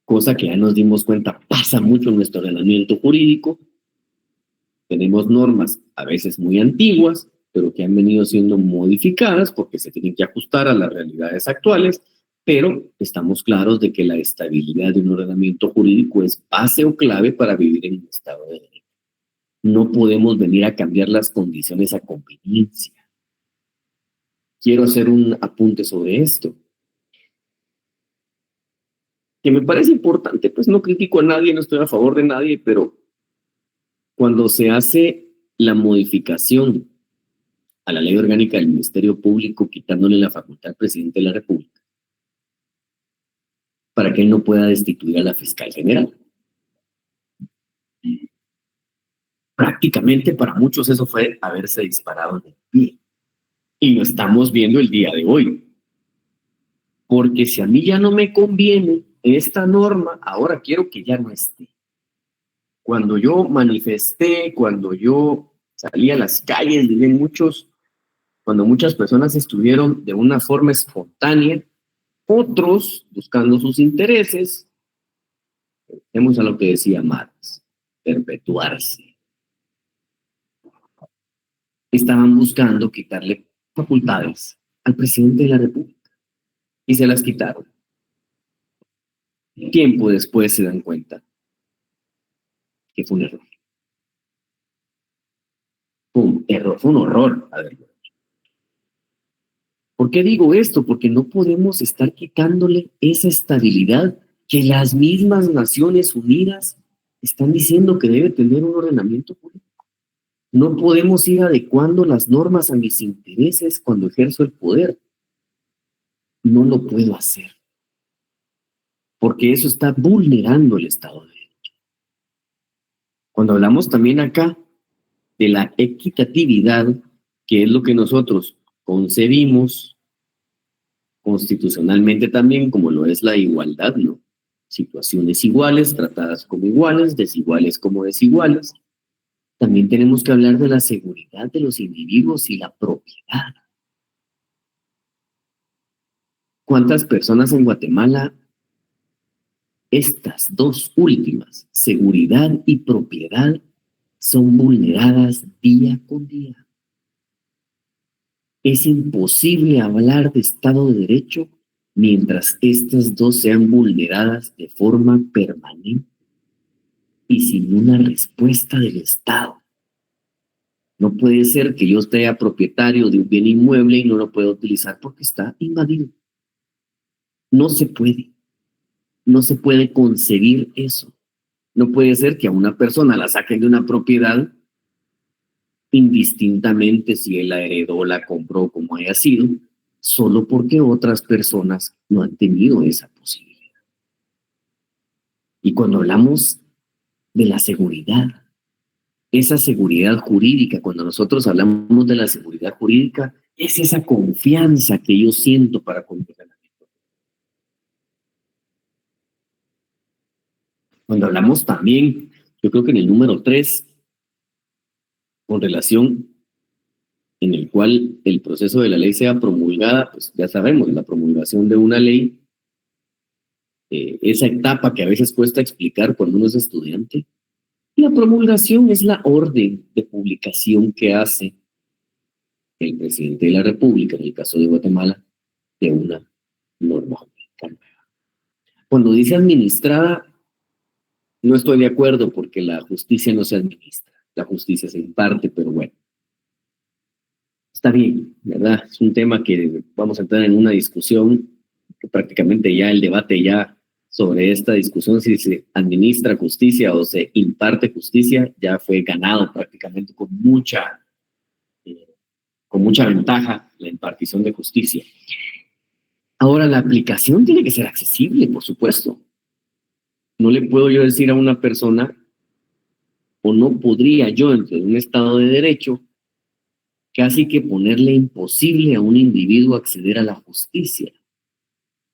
Cosa que ya nos dimos cuenta pasa mucho en nuestro ordenamiento jurídico. Tenemos normas a veces muy antiguas, pero que han venido siendo modificadas porque se tienen que ajustar a las realidades actuales, pero estamos claros de que la estabilidad de un ordenamiento jurídico es base o clave para vivir en un estado de derecho. No podemos venir a cambiar las condiciones a conveniencia. Quiero hacer un apunte sobre esto, que me parece importante, pues no critico a nadie, no estoy a favor de nadie, pero cuando se hace la modificación a la ley orgánica del Ministerio Público, quitándole la facultad al presidente de la República, para que él no pueda destituir a la fiscal general. Prácticamente para muchos eso fue haberse disparado en el pie. Y lo estamos viendo el día de hoy. Porque si a mí ya no me conviene esta norma, ahora quiero que ya no esté. Cuando yo manifesté, cuando yo salí a las calles, dirían muchos, cuando muchas personas estuvieron de una forma espontánea, otros buscando sus intereses, vemos a lo que decía Marx, perpetuarse. Estaban buscando quitarle facultades al presidente de la República y se las quitaron. Tiempo después se dan cuenta que fue un error. Fue un error, fue un horror haberlo hecho. ¿Por qué digo esto? Porque no podemos estar quitándole esa estabilidad que las mismas Naciones Unidas están diciendo que debe tener un ordenamiento político. No podemos ir adecuando las normas a mis intereses cuando ejerzo el poder. No lo puedo hacer. Porque eso está vulnerando el Estado de Derecho. Cuando hablamos también acá de la equitatividad, que es lo que nosotros concebimos constitucionalmente también, como lo es la igualdad, ¿no? Situaciones iguales, tratadas como iguales, desiguales como desiguales. También tenemos que hablar de la seguridad de los individuos y la propiedad. ¿Cuántas personas en Guatemala, estas dos últimas, seguridad y propiedad, son vulneradas día con día? Es imposible hablar de Estado de Derecho mientras estas dos sean vulneradas de forma permanente y sin una respuesta del Estado. No puede ser que yo sea propietario de un bien inmueble y no lo pueda utilizar porque está invadido. No se puede. No se puede concebir eso. No puede ser que a una persona la saquen de una propiedad indistintamente si él la heredó, la compró, como haya sido, solo porque otras personas no han tenido esa posibilidad. Y cuando hablamos de la seguridad, esa seguridad jurídica, cuando nosotros hablamos de la seguridad jurídica, es esa confianza que yo siento para con mi ordenamiento. Cuando hablamos también, yo creo que en el número 3, con relación en el cual el proceso de la ley sea promulgada, pues ya sabemos, la promulgación de una ley, esa etapa que a veces cuesta explicar cuando uno es estudiante. La promulgación es la orden de publicación que hace el presidente de la República, en el caso de Guatemala, de una norma jurídica. Cuando dice administrada, no estoy de acuerdo porque la justicia no se administra, la justicia se imparte, pero bueno. Está bien, ¿verdad? Es un tema que vamos a entrar en una discusión, que prácticamente ya el debate ya sobre esta discusión, si se administra justicia o se imparte justicia, ya fue ganado prácticamente con mucha ventaja la impartición de justicia. Ahora, la aplicación tiene que ser accesible, por supuesto. No le puedo yo decir a una persona, o no podría yo, dentro de un Estado de Derecho, casi que ponerle imposible a un individuo acceder a la justicia.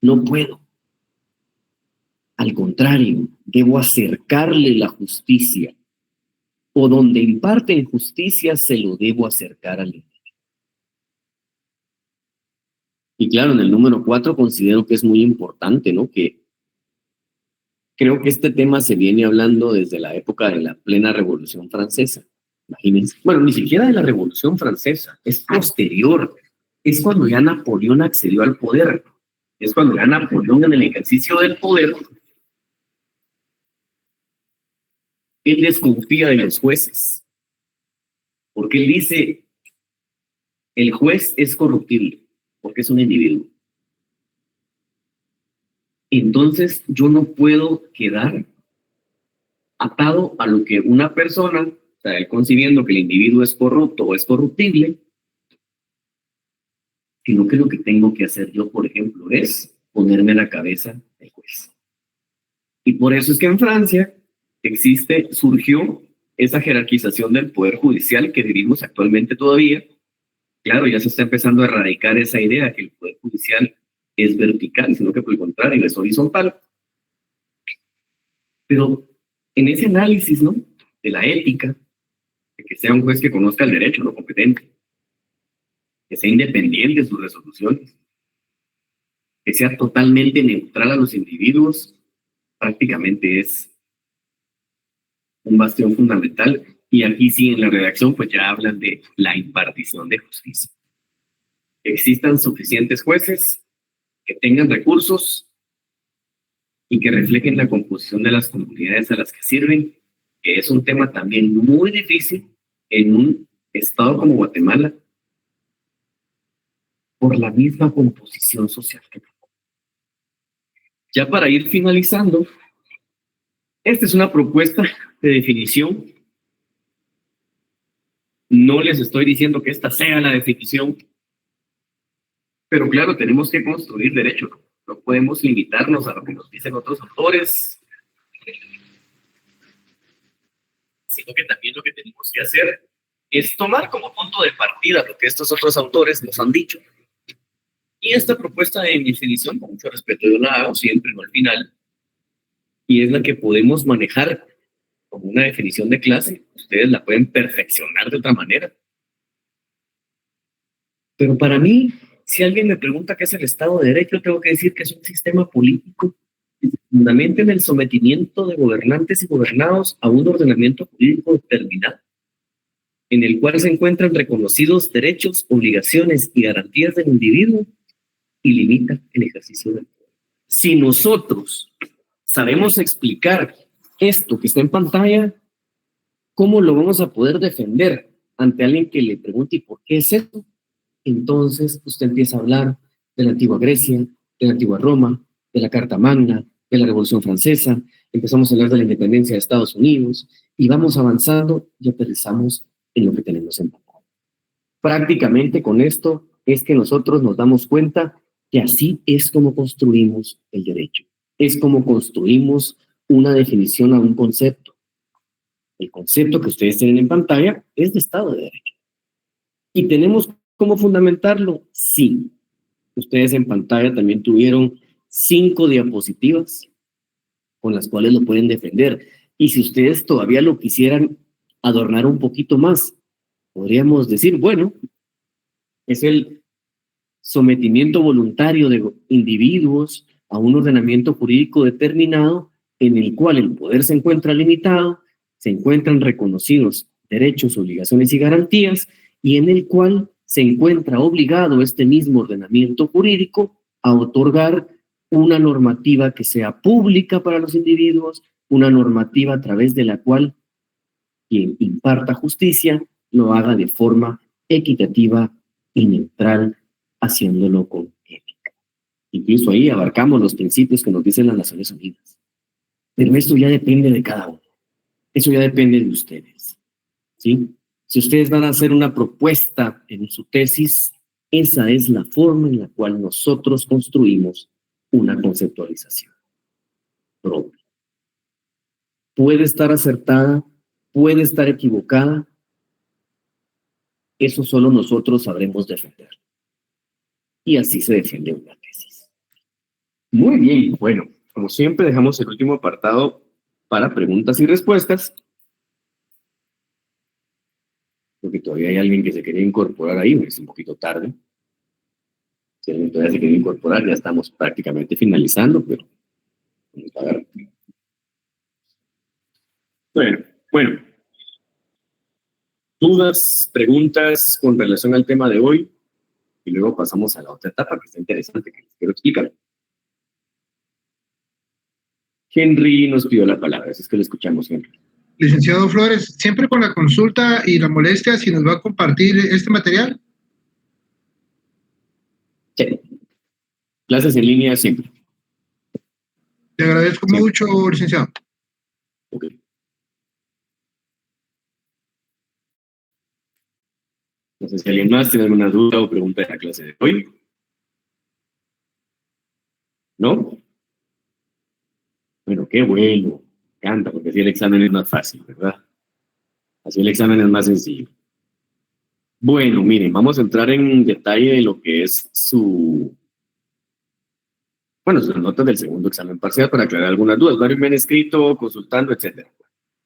No puedo. Al contrario, debo acercarle la justicia, o donde imparten justicia se lo debo acercar al individuo. Y claro, en el número 4 considero que es muy importante, ¿no? Que creo que este tema se viene hablando desde la época de la plena Revolución Francesa. Imagínense. Bueno, ni siquiera de la Revolución Francesa, es posterior. Es cuando ya Napoleón accedió al poder. Es cuando ya Napoleón, en el ejercicio del poder, él desconfía de los jueces. Porque él dice, el juez es corruptible, porque es un individuo. Entonces yo no puedo quedar atado a lo que una persona, o sea, él concibiendo que el individuo es corrupto o es corruptible, sino que lo que tengo que hacer yo, por ejemplo, es ponerme a la cabeza del juez. Y por eso es que en Francia surgió esa jerarquización del poder judicial que vivimos actualmente todavía. Claro, ya se está empezando a erradicar esa idea que el poder judicial es vertical, sino que por el contrario es horizontal. Pero en ese análisis, ¿no?, de la ética, de que sea un juez que conozca el derecho, no competente, que sea independiente en sus resoluciones, que sea totalmente neutral a los individuos, prácticamente es un bastión fundamental. Y aquí sí, en la redacción, pues ya hablan de la impartición de justicia. Que existan suficientes jueces, que tengan recursos y que reflejen la composición de las comunidades a las que sirven, que es un tema también muy difícil en un estado como Guatemala, por la misma composición social que tenemos. Ya para ir finalizando, esta es una propuesta de definición. No les estoy diciendo que esta sea la definición, pero claro, tenemos que construir derecho. No podemos limitarnos a lo que nos dicen otros autores, sino que también lo que tenemos que hacer es tomar como punto de partida lo que estos otros autores nos han dicho. Y esta propuesta de definición, con mucho respeto, yo la hago siempre, no al final, y es la que podemos manejar como una definición de clase. Ustedes la pueden perfeccionar de otra manera. Pero para mí, si alguien me pregunta qué es el Estado de Derecho, tengo que decir que es un sistema político que se fundamenta en el sometimiento de gobernantes y gobernados a un ordenamiento jurídico determinado, en el cual se encuentran reconocidos derechos, obligaciones y garantías del individuo y limita el ejercicio del poder. Si nosotros sabemos explicar esto que está en pantalla, ¿cómo lo vamos a poder defender ante alguien que le pregunte ¿y por qué es esto? Entonces usted empieza a hablar de la antigua Grecia, de la antigua Roma, de la Carta Magna, de la Revolución Francesa, empezamos a hablar de la independencia de Estados Unidos y vamos avanzando y aterrizamos en lo que tenemos en pantalla. Prácticamente con esto es que nosotros nos damos cuenta que así es como construimos el derecho, es como construimos una definición a un concepto. El concepto que ustedes tienen en pantalla es de Estado de Derecho. ¿Y tenemos cómo fundamentarlo? Sí. Ustedes en pantalla también tuvieron 5 diapositivas con las cuales lo pueden defender. Y si ustedes todavía lo quisieran adornar un poquito más, podríamos decir, bueno, es el sometimiento voluntario de individuos a un ordenamiento jurídico determinado en el cual el poder se encuentra limitado, se encuentran reconocidos derechos, obligaciones y garantías, y en el cual se encuentra obligado este mismo ordenamiento jurídico a otorgar una normativa que sea pública para los individuos, una normativa a través de la cual quien imparta justicia lo haga de forma equitativa y neutral, haciéndolo con ética. Incluso ahí abarcamos los principios que nos dicen las Naciones Unidas. Pero esto ya depende de cada uno. Eso ya depende de ustedes, ¿sí? Si ustedes van a hacer una propuesta en su tesis, esa es la forma en la cual nosotros construimos una conceptualización propia. Puede estar acertada, puede estar equivocada, eso solo nosotros sabremos defender. Y así se defiende una tesis. Muy bien, bueno, como siempre dejamos el último apartado para preguntas y respuestas. Porque todavía hay alguien que se quería incorporar ahí, es un poquito tarde. Si alguien todavía se quiere incorporar, ya estamos prácticamente finalizando, pero vamos a ver. Bueno. Dudas, preguntas con relación al tema de hoy, y luego pasamos a la otra etapa que está interesante, que les quiero explicar. Henry nos pidió la palabra, así es que le escuchamos, Henry.
Licenciado Flores, siempre con la consulta y la molestia, si nos va a compartir este material.
Sí. Clases en línea siempre.
Le agradezco mucho, licenciado.
Ok. No sé si alguien más tiene alguna duda o pregunta de la clase de hoy. ¿No? Bueno, qué bueno. Me encanta, porque así el examen es más fácil, ¿verdad? Así el examen es más sencillo. Bueno, miren, vamos a entrar en detalle de lo que es sus notas del segundo examen parcial para aclarar algunas dudas. Varios me han escrito, consultando, etcétera.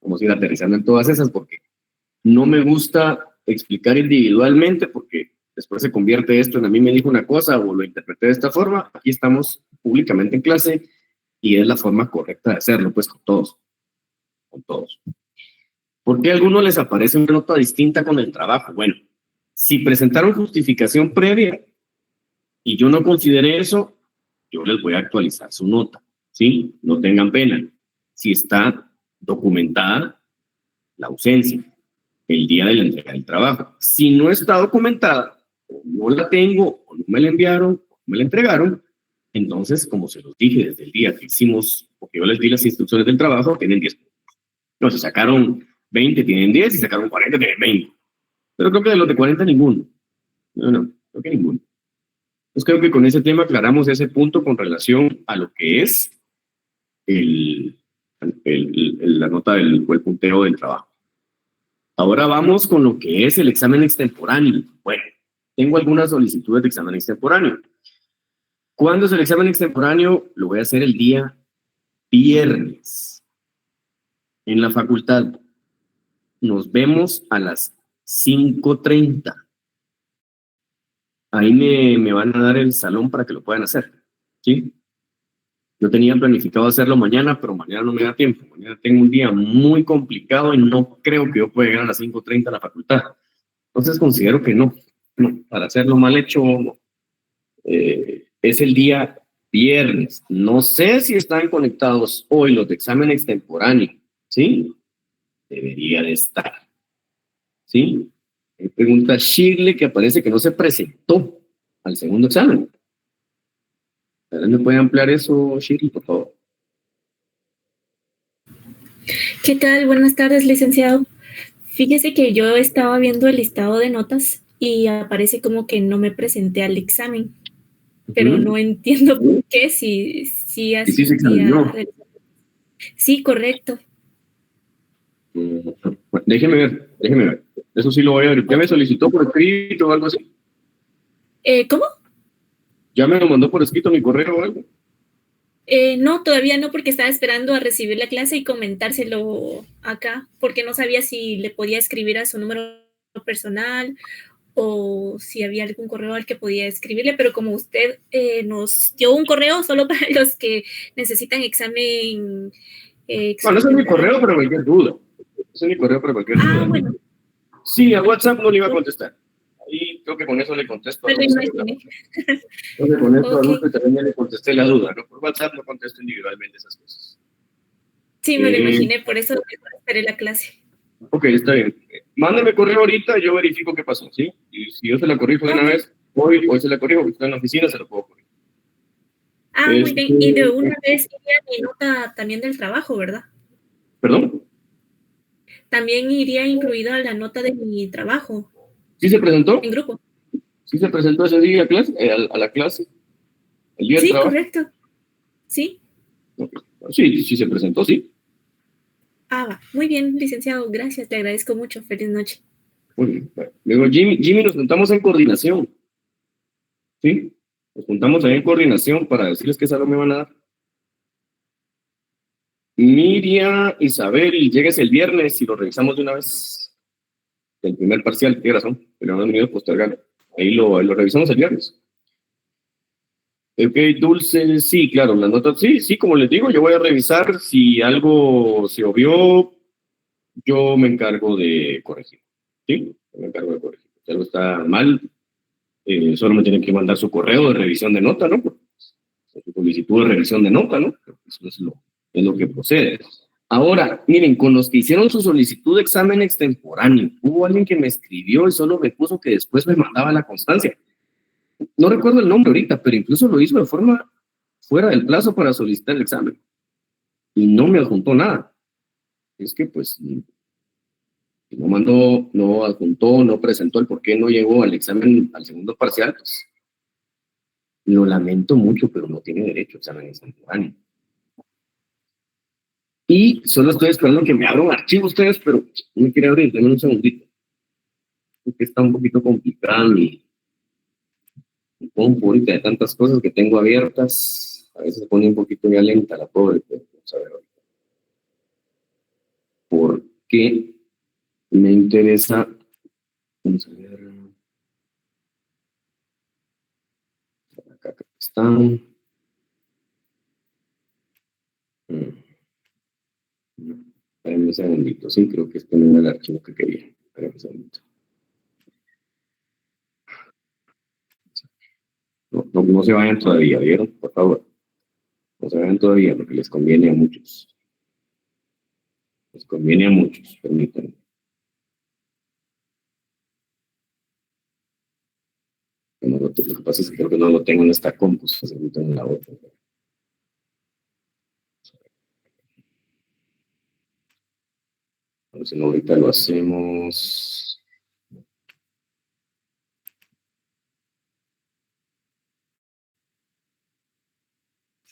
Vamos a ir aterrizando en todas esas porque no me gusta explicar individualmente porque después se convierte esto en a mí me dijo una cosa o lo interpreté de esta forma. Aquí estamos públicamente en clase y es la forma correcta de hacerlo, pues con todos. ¿Por qué a algunos les aparece una nota distinta con el trabajo? Bueno, si presentaron justificación previa y yo no consideré eso, yo les voy a actualizar su nota, ¿sí? No tengan pena. Si está documentada la ausencia, el día de la entrega del trabajo. Si no está documentada, o no la tengo, o no me la enviaron, o no me la entregaron, entonces, como se los dije desde el día que hicimos, porque yo les di las instrucciones del trabajo, tienen 10 puntos. No, si sacaron 20, tienen 10, si sacaron 40, tienen 20. Pero creo que de los de 40, ninguno. No, creo que ninguno. Entonces creo que con ese tema aclaramos ese punto con relación a lo que es la nota o el punteo del trabajo. Ahora vamos con lo que es el examen extemporáneo. Bueno, tengo algunas solicitudes de examen extemporáneo. ¿Cuándo es el examen extemporáneo? Lo voy a hacer el día viernes en la facultad. Nos vemos a las 5:30. Ahí me van a dar el salón para que lo puedan hacer, ¿sí? Yo tenía planificado hacerlo mañana, pero mañana no me da tiempo. Mañana tengo un día muy complicado y no creo que yo pueda llegar a las 5:30 a la facultad. Entonces considero que no, para hacerlo mal hecho, no. Es el día viernes. No sé si están conectados hoy los de examen extemporáneo, ¿sí? Debería de estar, ¿sí? Me pregunta Shirley que parece que no se presentó al segundo examen. ¿Me puede ampliar eso, Shirley, por favor?
¿Qué tal? Buenas tardes, licenciado. Fíjese que yo estaba viendo el listado de notas y aparece como que no me presenté al examen, pero no entiendo por qué, si
se examinó.
Sí, correcto.
Bueno, déjeme ver. Eso sí lo voy a ver. ¿Ya me solicitó por escrito o algo así?
¿Cómo?
¿Ya me lo mandó por escrito mi correo o algo?
No, todavía no, porque estaba esperando a recibir la clase y comentárselo acá, porque no sabía si le podía escribir a su número personal o si había algún correo al que podía escribirle, pero como usted nos dio un correo solo para los que necesitan examen.
Bueno, ese es mi correo para cualquier duda. Ese es mi correo para cualquier duda.
Bueno,
Sí, a WhatsApp no le iba a contestar. Ahí creo que con eso le contesto a
me lo
Dulce.
imaginé.
Creo que con eso a
Ok.
Dulce también ya le contesté la duda, ¿no? Por WhatsApp no contesto individualmente esas cosas.
Sí, me lo imaginé, por eso esperé la clase.
Ok, está bien. Mándame correo ahorita, yo verifico qué pasó, ¿sí? Y si yo se la corrijo de una
Ok.
vez, hoy se la corrijo, porque está en la oficina, se lo puedo corregir.
Muy bien. Y de una vez iría mi nota también del trabajo, ¿verdad?
¿Perdón?
También iría incluida la nota de mi trabajo
¿Sí se presentó?
en grupo.
¿Sí se presentó ese día a clase, a la clase? ¿El día del
Sí,
trabajo?
correcto. Sí.
Okay. Sí, sí se presentó, sí.
Va. Muy bien, licenciado. Gracias, te agradezco mucho. Feliz noche.
Muy bien. Bueno, luego Jimmy, nos juntamos en coordinación, ¿sí? Nos juntamos ahí en coordinación para decirles qué salón me van a dar. Miriam, Isabel, llegues el viernes y lo revisamos de una vez. El primer parcial, tiene razón, pero no han venido postergando. Ahí lo revisamos el viernes. Ok, Dulce, sí, claro, las notas, sí, como les digo, yo voy a revisar si algo se obvió, yo me encargo de corregir, ¿sí? Yo me encargo de corregir. Si algo está mal, solo me tienen que mandar su correo de revisión de nota, ¿no? Su solicitud de revisión de nota, ¿no? Eso es lo que procede. Ahora, miren, con los que hicieron su solicitud de examen extemporáneo, hubo alguien que me escribió y solo me puso que después me mandaba la constancia. No recuerdo el nombre ahorita, pero incluso lo hizo de forma fuera del plazo para solicitar el examen. Y no me adjuntó nada. Es que, pues, no mandó, no adjuntó, no presentó el por qué no llegó al examen, al segundo parcial, pues, lo lamento mucho, pero no tiene derecho a examen extemporáneo. Y solo estoy esperando que me abra un archivo ustedes, pero no me quiere abrir, denme un segundito. Porque está un poquito complicado mi compu ahorita de tantas cosas que tengo abiertas. A veces se pone un poquito ya lenta la pobre, pero vamos a ver ahorita. Porque me interesa. Vamos a ver. Acá están. Espérenme un segundito, sí, creo que este no era el archivo que quería. Espérenme un segundito. No se vayan todavía, ¿vieron? Por favor. No se vayan todavía porque les conviene a muchos. Les conviene a muchos, permítanme. Lo que pasa es que creo que no lo tengo en esta compu, se lo tengo en la otra. Entonces, ahorita lo hacemos.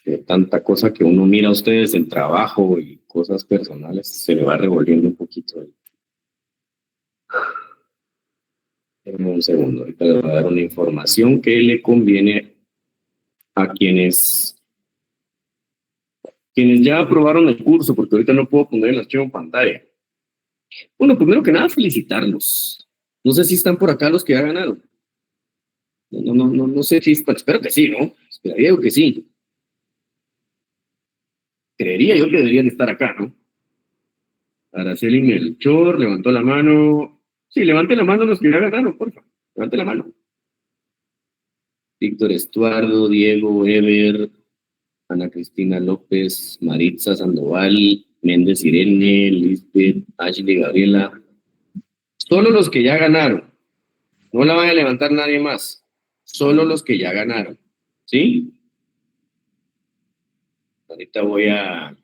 De tanta cosa que uno mira a ustedes, el trabajo y cosas personales, se le va revolviendo un poquito. Denme un segundo, ahorita les voy a dar una información que le conviene a quienes ya aprobaron el curso, porque ahorita no puedo poner el archivo en pantalla. Bueno, primero que nada, felicitarlos. No sé si están por acá los que ya ganaron. No sé si, espero que sí, ¿no? Esperaría yo que sí. Creería yo que deberían estar acá, ¿no? Araceli Melchor levantó la mano. Sí, levante la mano los que ya ganaron, por favor. Levante la mano. Víctor Estuardo, Diego, Ever, Ana Cristina López, Maritza Sandoval, Méndez Irene, Lisbeth, Ashley Gabriela. Solo los que ya ganaron. No la van a levantar nadie más. Solo los que ya ganaron. ¿Sí? Ahorita les voy a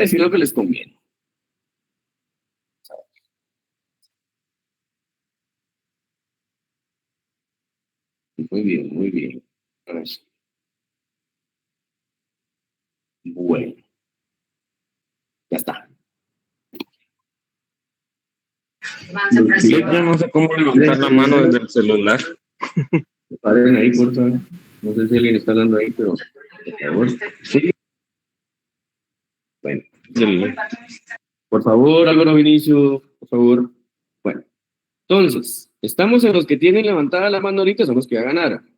decir lo que les conviene. Muy bien, muy bien. Bueno.
Yo no sé cómo levantar la mano desde el celular.
Paren ahí, por favor. No sé si alguien está hablando ahí, pero por favor. Sí. Bueno. Por favor, Álvaro Vinicio, por favor. Bueno. Entonces, estamos en los que tienen levantada la mano ahorita, son los que ya ganaron.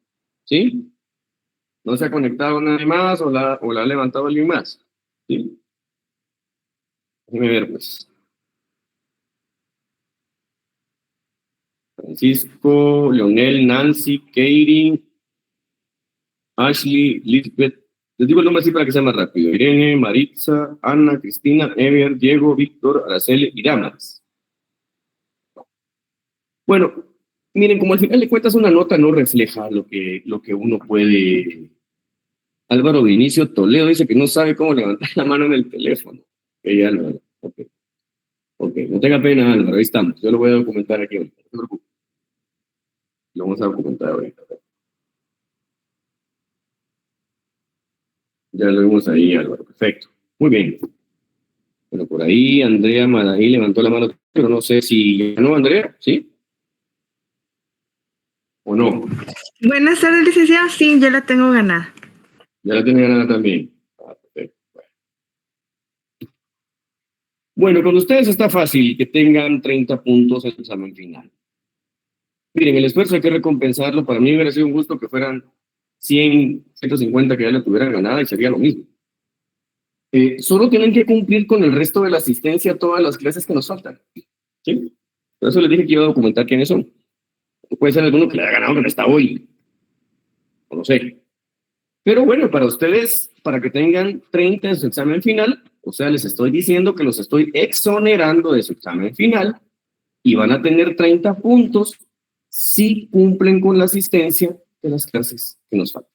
¿Sí? No se ha conectado nadie más o la ha levantado alguien más. ¿Sí? Déjeme ver, pues. Francisco, Leonel, Nancy, Katie, Ashley, Lisbeth. Les digo el nombre así para que sea más rápido. Irene, Maritza, Ana, Cristina, Ever, Diego, Víctor, Araceli y Damas. Bueno, miren, como al final de cuentas una nota no refleja lo que uno puede. Álvaro Vinicio Toledo dice que no sabe cómo levantar la mano en el teléfono. Álvaro. Ok, no tenga pena, Álvaro, ahí estamos. Yo lo voy a documentar aquí ahorita. No se preocupe. Lo vamos a documentar ahorita. Ya lo vimos ahí, Álvaro. Perfecto. Muy bien. Bueno, por ahí Andrea Madaí levantó la mano, pero no sé si ganó Andrea, ¿sí? ¿O no?
Buenas tardes, licenciado. Sí, ya la tengo ganada.
Ya la tiene ganada también. Perfecto. Bueno, con ustedes está fácil que tengan 30 puntos en el examen final. Miren, el esfuerzo hay que recompensarlo. Para mí hubiera sido un gusto que fueran 100, 150 que ya la tuvieran ganada y sería lo mismo. Solo tienen que cumplir con el resto de la asistencia a todas las clases que nos faltan. ¿Sí? Por eso les dije que iba a documentar quiénes son. Puede ser alguno que le haya ganado que no está hoy. O no sé. Pero bueno, para ustedes, para que tengan 30 en su examen final, o sea, les estoy diciendo que los estoy exonerando de su examen final y van a tener 30 puntos si cumplen con la asistencia de las clases que nos faltan,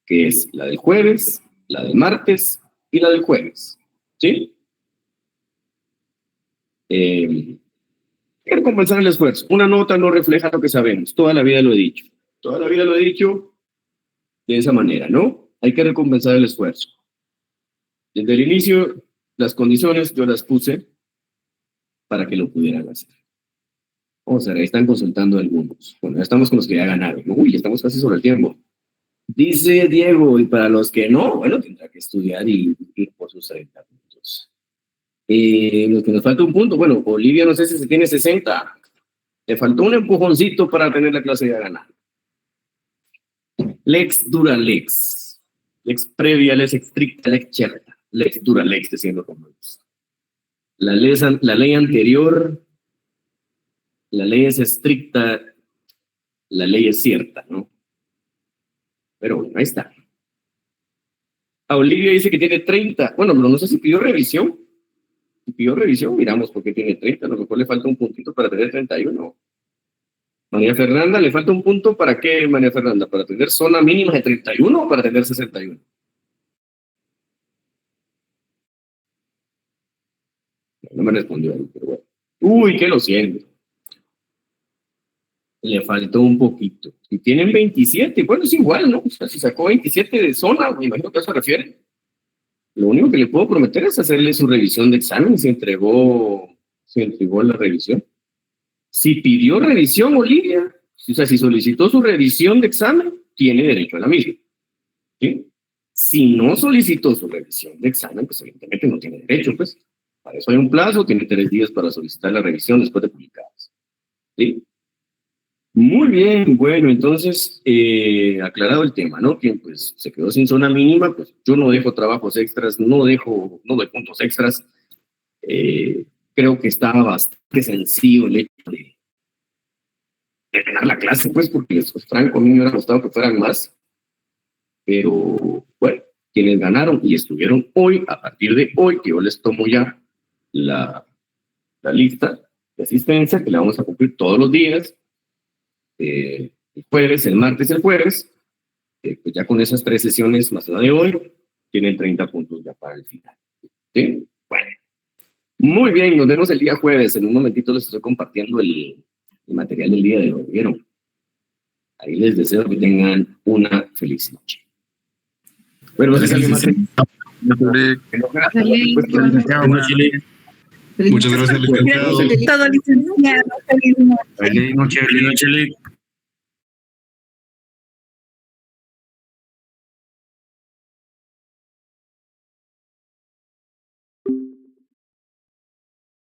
que es la del jueves, la del martes y la del jueves. ¿Sí? Quiero compensar el esfuerzo. Una nota no refleja lo que sabemos. Toda la vida lo he dicho. Toda la vida lo he dicho de esa manera, ¿no? Hay que recompensar el esfuerzo. Desde el inicio, las condiciones yo las puse para que lo pudieran hacer. Vamos a ver, ahí están consultando algunos. Bueno, ya estamos con los que ya ganaron. Uy, estamos casi sobre el tiempo. Dice Diego, y para los que no, bueno, tendrá que estudiar y ir por sus 30 puntos. Los que nos falta un punto, bueno, Olivia no sé si se tiene 60. Le faltó un empujoncito para tener la clase ya ganada. Lex dura lex. Lex previa, lex estricta, lex certa. Lex dura lex, diciendo como es. La ley anterior, la ley es estricta, la ley es cierta, ¿no? Pero bueno, ahí está. A Olivia dice que tiene 30. Bueno, pero no sé si pidió revisión. Si pidió revisión, miramos por qué tiene 30. A lo mejor le falta un puntito para tener 31. María Fernanda, ¿le falta un punto para qué, María Fernanda? ¿Para tener zona mínima de 31 o para tener 61? No me respondió ahí, pero bueno. Uy, que lo siento. Le faltó un poquito. Si tienen 27, bueno, es igual, ¿no? O sea, si sacó 27 de zona, me imagino que a eso se refiere. Lo único que le puedo prometer es hacerle su revisión de examen. Se entregó la revisión. Si pidió revisión, Olivia, o sea, si solicitó su revisión de examen, tiene derecho a la misma. ¿Sí? Si no solicitó su revisión de examen, pues evidentemente no tiene derecho, pues. Para eso hay un plazo, tiene 3 días para solicitar la revisión después de publicadas. ¿Sí? Muy bien, bueno, entonces, aclarado el tema, ¿no? Quien pues se quedó sin zona mínima, pues yo no dejo trabajos extras, no doy puntos extras. Creo que estaba bastante sencillo el hecho de ganar la clase, pues, porque franco, a mí me hubiera gustado que fueran más. Pero, bueno, quienes ganaron y estuvieron hoy, a partir de hoy, que yo les tomo ya la lista de asistencia, que la vamos a cumplir todos los días, el jueves, el martes y el jueves, pues ya con esas 3 sesiones más la de hoy, tienen 30 puntos ya para el final. ¿Sí? Bueno. Muy bien, nos vemos el día jueves. En un momentito les estoy compartiendo el material del día de hoy. ¿Vieron? Ahí les deseo que tengan una feliz noche. Bueno, no sé si alguien más.
Muchas gracias, licenciado.
Todo licenciado. Feliz noche.
Feliz noche, Lick.